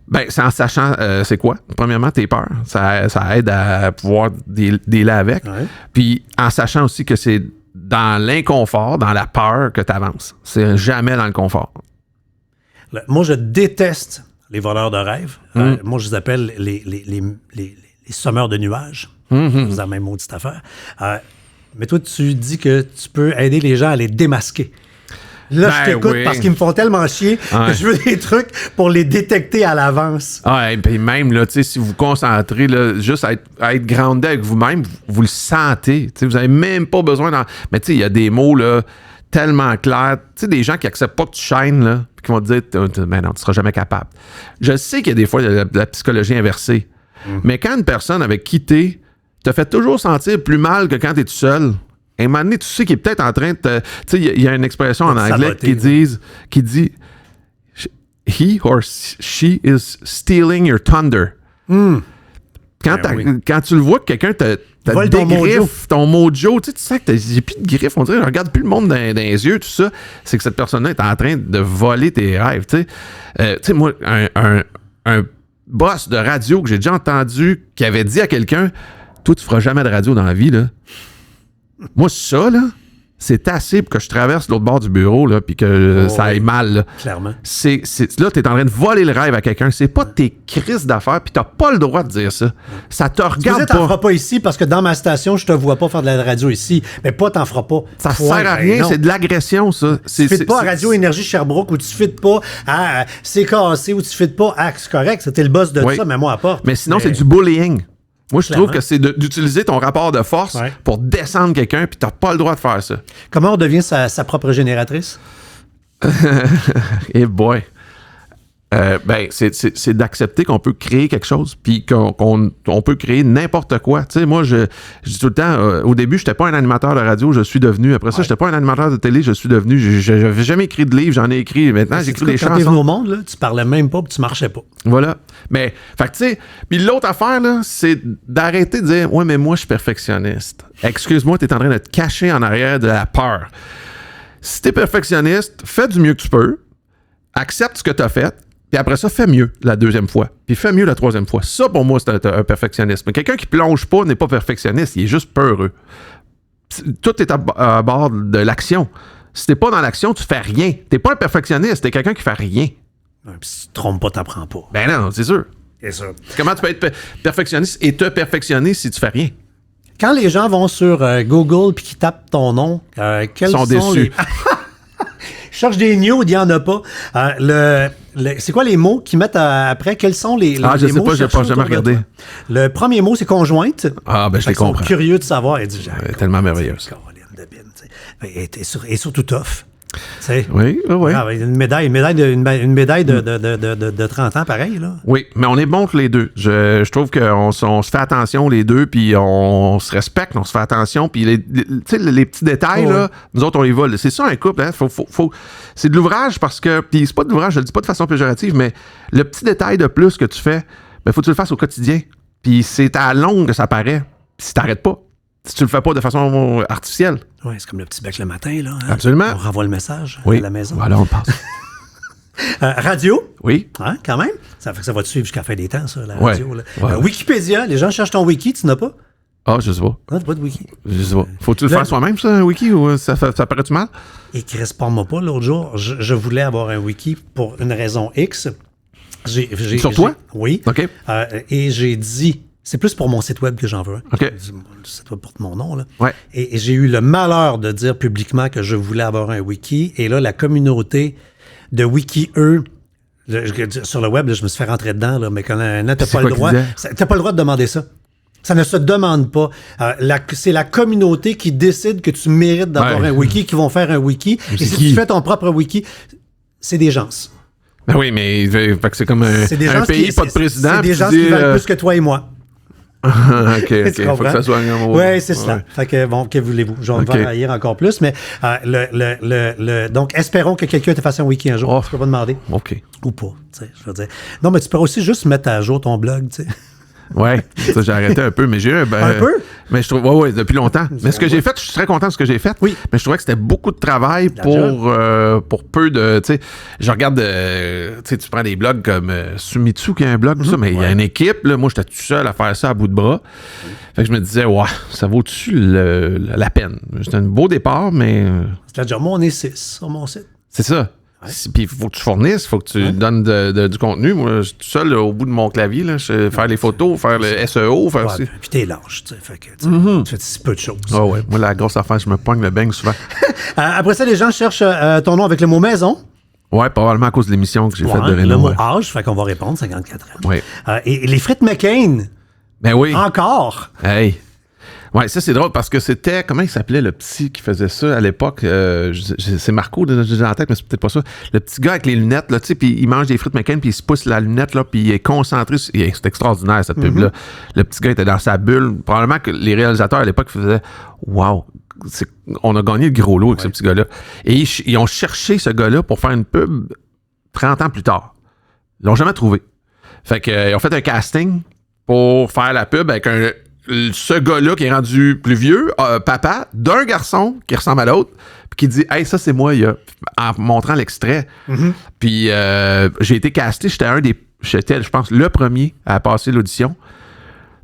Ben, c'est en sachant c'est quoi. Premièrement, tes peurs. Ça aide à pouvoir dealer avec. Ouais. Puis en sachant aussi que c'est dans l'inconfort, dans la peur que tu avances. C'est jamais dans le confort. Moi, je déteste les voleurs de rêves. Moi, je les appelle les sommeurs de nuages. C'est la même maudite affaire. Mais toi, tu dis que tu peux aider les gens à les démasquer. Là, je t'écoute parce qu'ils me font tellement chier que je veux des trucs pour les détecter à l'avance. Ah, et puis même, là, si vous vous concentrez là, juste à être groundé avec vous-même, vous le sentez. Vous n'avez même pas besoin d'en... Mais il y a des mots là, tellement clairs. Des gens qui n'acceptent pas que tu shines, là, puis qui vont te dire ben non, tu ne seras jamais capable. Je sais qu'il y a des fois de la psychologie inversée. Mais quand une personne avec qui t'es te fait toujours sentir plus mal que quand tu es tout seul... À un moment donné, tu sais qu'il est peut-être en train de te... Tu sais, il y a une expression en anglais qui dit « He or she is stealing your thunder ». Quand tu le vois que quelqu'un te dégriffe ton mojo, tu sais que j'ai plus de griffes, on dirait, je regarde plus le monde dans les yeux, tout ça, c'est que cette personne-là est en train de voler tes rêves, tu sais. Moi, un boss de radio que j'ai déjà entendu qui avait dit à quelqu'un « Toi, tu feras jamais de radio dans la vie, là. » Moi, ça, là, c'est assez pour que je traverse l'autre bord du bureau, là, puis que ça aille mal, là. Clairement. Là, t'es en train de voler le rêve à quelqu'un. C'est pas tes crises d'affaires, puis t'as pas le droit de dire ça. Ça te regarde pas. T'en feras pas ici parce que dans ma station, je te vois pas faire de la radio ici. Mais pas, t'en feras pas. Ça sert à rien, c'est de l'agression, ça. Tu fites pas à Radio Énergie Sherbrooke ou tu fites pas à CKC ou tu fites pas à... C'est correct, c'était le boss de ça, mais moi à part. Mais sinon, c'est du bullying. Moi, je trouve que c'est d'utiliser ton rapport de force pour descendre quelqu'un, puis t'as pas le droit de faire ça. Comment on devient sa propre génératrice? Eh boy! Ben, c'est d'accepter qu'on peut créer quelque chose, puis qu'on peut créer n'importe quoi. Tu sais, moi, je dis tout le temps, au début, j'étais pas un animateur de radio, je suis devenu. Après ça, j'étais pas un animateur de télé, je suis devenu. J'avais jamais écrit de livre, j'en ai écrit. Maintenant, j'écris des chansons. Quand t'es venu au monde, là, tu parlais même pas, puis tu marchais pas. Voilà. Mais, fait que tu sais, puis l'autre affaire, là, c'est d'arrêter de dire, ouais, mais moi, je suis perfectionniste. Excuse-moi, t'es en train de te cacher en arrière de la peur. Si t'es perfectionniste, fais du mieux que tu peux, accepte ce que t'as fait, puis après ça, fais mieux la deuxième fois. Puis fais mieux la troisième fois. Ça, pour moi, c'est un perfectionniste. Mais quelqu'un qui plonge pas n'est pas perfectionniste. Il est juste peureux. Tout est à bord de l'action. Si t'es pas dans l'action, tu fais rien. T'es pas un perfectionniste. T'es quelqu'un qui fait rien. Ouais, puis si tu te trompes pas, t'apprends pas. Ben non, c'est sûr. C'est ça. Comment tu peux être perfectionniste et te perfectionner si tu fais rien? Quand les gens vont sur Google puis qu'ils tapent ton nom, quels sont déçus. Je cherche des news, il n'y en a pas. C'est quoi les mots qu'ils mettent après? Quels sont les je les sais mots pas, j'ai pas jamais regardé. Le premier mot, c'est conjointe. Ah, ben je les comprends. Ils sont curieux de savoir. Elle dit, tellement merveilleuse. Elle est surtout tough. Oui. Une médaille de 30 ans, pareil, là. Oui, mais on est bons tous les deux. Je trouve qu'on se fait attention les deux, puis on se respecte, on se fait attention, puis les petits détails, là, nous autres, on les vole. C'est ça, un couple, hein? C'est de l'ouvrage parce que, puis c'est pas de l'ouvrage, je le dis pas de façon péjorative, mais le petit détail de plus que tu fais, ben, faut que tu le fasses au quotidien. Puis c'est à la longue que ça paraît, si t'arrêtes pas. Si tu le fais pas de façon artificielle. Oui, c'est comme le petit bec le matin, là. Hein? Absolument. On renvoie le message à la maison. Voilà, on passe. Radio. Oui. Hein, quand même. Ça fait que ça va te suivre jusqu'à la fin des temps, ça, la radio. Là. Ouais. Wikipédia. Les gens cherchent ton wiki, tu n'as pas? Ah, je sais pas. Non, t'as pas de wiki. Je sais pas. Faut-tu le faire soi-même, ça, un wiki, ou ça paraît-tu mal? Et qui répond-moi pas l'autre jour. Je voulais avoir un wiki pour une raison X. Sur toi? Oui. OK. Et j'ai dit C'est plus pour mon site web que j'en veux. OK. Le site web porte mon nom, là. Ouais. Et j'ai eu le malheur de dire publiquement que je voulais avoir un wiki. Et là, la communauté de wiki, sur le web, là, je me suis fait rentrer dedans, là, mais quand t'as C'est pas le quoi droit. qu'ils disaient? T'as pas le droit de demander ça. Ça ne se demande pas. C'est la communauté qui décide que tu mérites d'avoir Ouais. un wiki, qui vont faire un wiki. C'est Et si qui? tu fais ton propre wiki, c'est des gens. Ben oui, mais fait que c'est comme C'est des un gens pays, qui, pas de président. C'est des puis gens tu qui dis, valent plus que toi et moi. OK, OK. Tu Faut comprends? que ça soit un Oui, c'est cela. Ouais. Fait que, bon, que voulez-vous? Je vais me OK. faire haïr encore plus, mais donc, espérons que quelqu'un te fasse un wiki un jour. Oh. Tu peux pas demander. OK. Ou pas, tu sais, je veux dire. Non, mais tu peux aussi juste mettre à jour ton blog, tu sais. Ouais, ça, j'ai arrêté un peu, mais j'ai eu Un peu? Mais je trouve, ouais, depuis longtemps. Mais ce que j'ai fait, je suis très content de ce que j'ai fait. Oui. Mais je trouvais que c'était beaucoup de travail La job. pour peu de, tu sais, je regarde, tu sais, tu prends des blogs comme Sumitsu qui a un blog, tout ça, mais il y a une équipe, là, moi, j'étais tout seul à faire ça à bout de bras. Fait que je me disais, ouais, ça vaut-tu la peine? C'était un beau départ, mais C'est-à-dire, moi, on est 6 sur mon site. c'est ça. Puis il faut que tu fournisses, il faut que tu donnes du contenu. Moi, je suis tout seul là, au bout de mon clavier, là, faire les photos, faire le SEO, faire Ouais, aussi. puis t'es lâche, tu sais. Fait que, tu fais si peu de choses. Ah ouais, moi, la grosse affaire, je me pogne le beigne souvent. Après ça, les gens cherchent ton nom avec le mot maison. Ouais, probablement à cause de l'émission que j'ai faite de Le Réno. mot Ouais. âge, fait qu'on va répondre, 54 ans. Ouais. Et les frites McCain, Ben oui. encore. Hey. Ouais, ça, c'est drôle parce que c'était. Comment il s'appelait le petit qui faisait ça à l'époque? C'est Marco, j'ai en tête, mais c'est peut-être pas ça. Le petit gars avec les lunettes, là, tu sais, puis il mange des frites McCain, puis il se pousse la lunette, là, puis il est concentré. C'est extraordinaire, cette pub-là. Le petit gars était dans sa bulle. Probablement que les réalisateurs à l'époque faisaient waouh, on a gagné le gros lot avec ce petit gars-là. Et ils ont cherché ce gars-là pour faire une pub 30 ans plus tard. Ils l'ont jamais trouvé. Fait qu'ils ont fait un casting pour faire la pub avec ce gars-là qui est rendu plus vieux, papa, d'un garçon qui ressemble à l'autre, puis qui dit « Hey, ça, c'est moi », en montrant l'extrait. Puis j'ai été casté, j'étais, je pense, le premier à passer l'audition.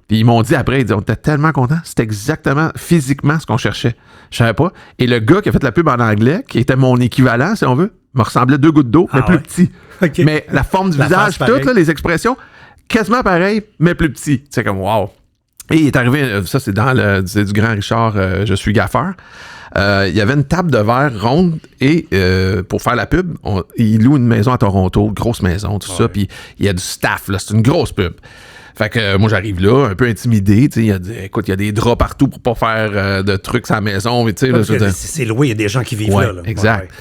Puis ils m'ont dit après, on était tellement contents, c'était exactement physiquement ce qu'on cherchait. Je savais pas. Et le gars qui a fait la pub en anglais, qui était mon équivalent, si on veut, me ressemblait 2 gouttes d'eau, mais plus petit. OK. Mais la forme du La visage, face, toutes pareil. les expressions, quasiment pareil, mais plus petit. C'est comme wow. Et il est arrivé, ça c'est c'est du grand Richard, je suis gaffeur. Il y avait une table de verre ronde et pour faire la pub, il loue une maison à Toronto, grosse maison, tout ça, puis il y a du staff, là, c'est une grosse pub. Fait que moi j'arrive là, un peu intimidé, tu sais, il y a des draps partout pour pas faire de trucs à la maison, mais tu sais, Parce que c'est loué, il y a des gens qui vivent ouais, là. exact. Ouais.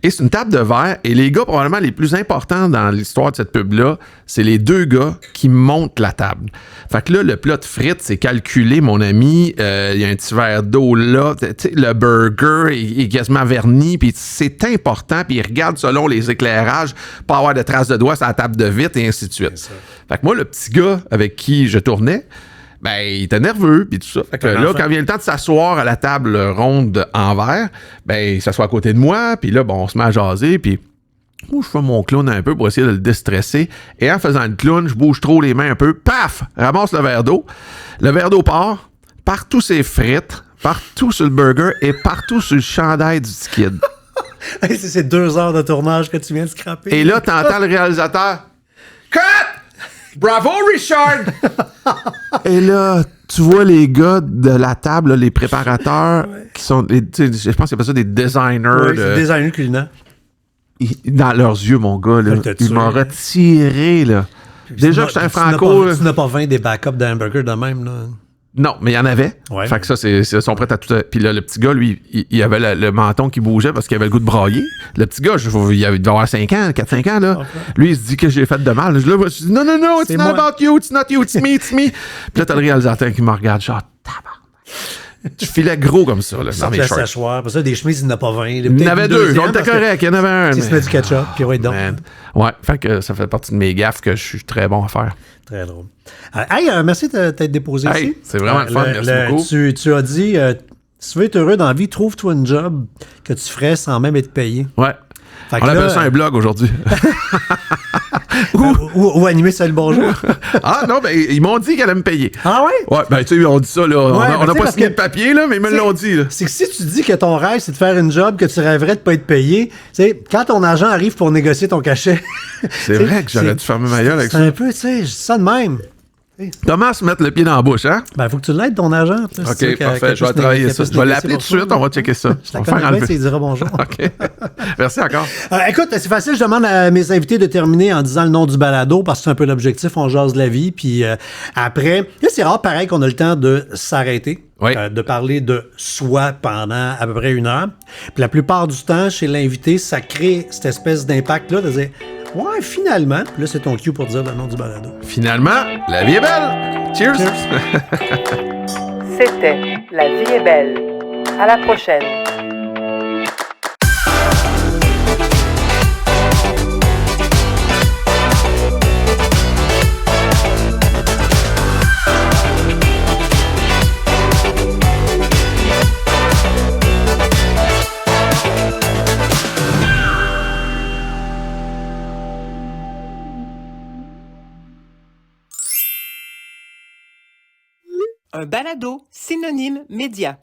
Et c'est une table de verre. Et les gars, probablement les plus importants dans l'histoire de cette pub-là, c'est les 2 gars qui montent la table. Fait que là, le plat de frites, c'est calculé, mon ami. Il y a un petit verre d'eau là. Tu sais, le burger est quasiment verni. Puis c'est important. Puis ils regardent selon les éclairages, pas avoir de traces de doigts sur la table de vitre et ainsi de suite. Fait que moi, le petit gars avec qui je tournais, ben, il était nerveux, puis tout ça. Fait que là, quand vient le temps de s'asseoir à la table ronde en verre, ben, il s'assoit à côté de moi, puis là, bon, on se met à jaser, puis moi, je fais mon clown un peu pour essayer de le déstresser. Et en faisant le clown, je bouge trop les mains un peu, paf, ramasse le verre d'eau. Le verre d'eau part, partout ses frites, partout sur le burger et partout sur le chandail du petit kid. C'est 2 heures de tournage que tu viens de scraper. Et là, t'entends le réalisateur. Cut! Bravo, Richard! Et là, tu vois les gars de la table, là, les préparateurs, qui sont, je pense qu'il y a ça des designers. Oui, c'est designer culinaire. Dans leurs yeux, mon gars, là, ils m'ont retiré, là. Déjà, j'étais un franco. Tu n'as pas 20 des backups d'hamburger de même, là. Non, mais il y en avait. Ouais. Fait que ça, ils sont prêts à tout. Puis là, le petit gars, lui, il avait le menton qui bougeait parce qu'il avait le goût de brailler. Le petit gars, il devait avoir 5 ans, 4-5 ans, là. Okay. Lui, il se dit que j'ai fait de mal. Je le dis, non, it's not about you, it's not you, it's me. Puis là, t'as le réalisateur qui me regarde, genre, tabarnak. Tu filais gros comme ça, là. Ça fait séchoir. Pour ça, des chemises, il n'y en a pas 20. Il y en avait 2. On était correct. Il y en avait un. Tu mets du ketchup, puis ouais, donc. Ouais, fait que ça fait partie de mes gaffes que je suis très bon à faire. Très drôle. Hey, merci de t'être déposé ici. C'est vraiment le fun. Merci beaucoup. Tu as dit, si tu veux être heureux dans la vie, trouve-toi une job que tu ferais sans même être payé. Ouais. On appelle ça un blog aujourd'hui. ou animer ça le bonjour. Ah non, ben ils m'ont dit qu'elle allait me payer. Ah ouais? Ouais, ben tu sais, on dit ça, là. Ouais, on n'a pas signé le papier, là, mais ils me l'ont dit, là. C'est que si tu dis que ton rêve, c'est de faire une job que tu rêverais de pas être payé, tu sais, quand ton agent arrive pour négocier ton cachet. C'est vrai que j'aurais dû fermer ma gueule avec ça. C'est un peu, tu sais, je dis ça de même. Thomas, mettre le pied dans la bouche, hein? Ben, faut que tu l'aides, ton agent. là, si tu veux OK, parfait. Je vais travailler ça. Je vais l'appeler tout de suite. On va checker ça. Je la On va faire connais bien, enlever. tu lui diras bonjour. OK. Merci encore. Écoute, c'est facile, je demande à mes invités de terminer en disant le nom du balado parce que c'est un peu l'objectif, on jase de la vie. Puis après, là, c'est rare, pareil, qu'on a le temps de s'arrêter, Oui. de parler de soi pendant à peu près 1 heure. Puis la plupart du temps, chez l'invité, ça crée cette espèce d'impact-là de dire ouais, finalement. Puis là, c'est ton cue pour dire le nom du balado. Finalement, la vie est belle. Cheers. C'était La vie est belle. À la prochaine. Un balado synonyme média.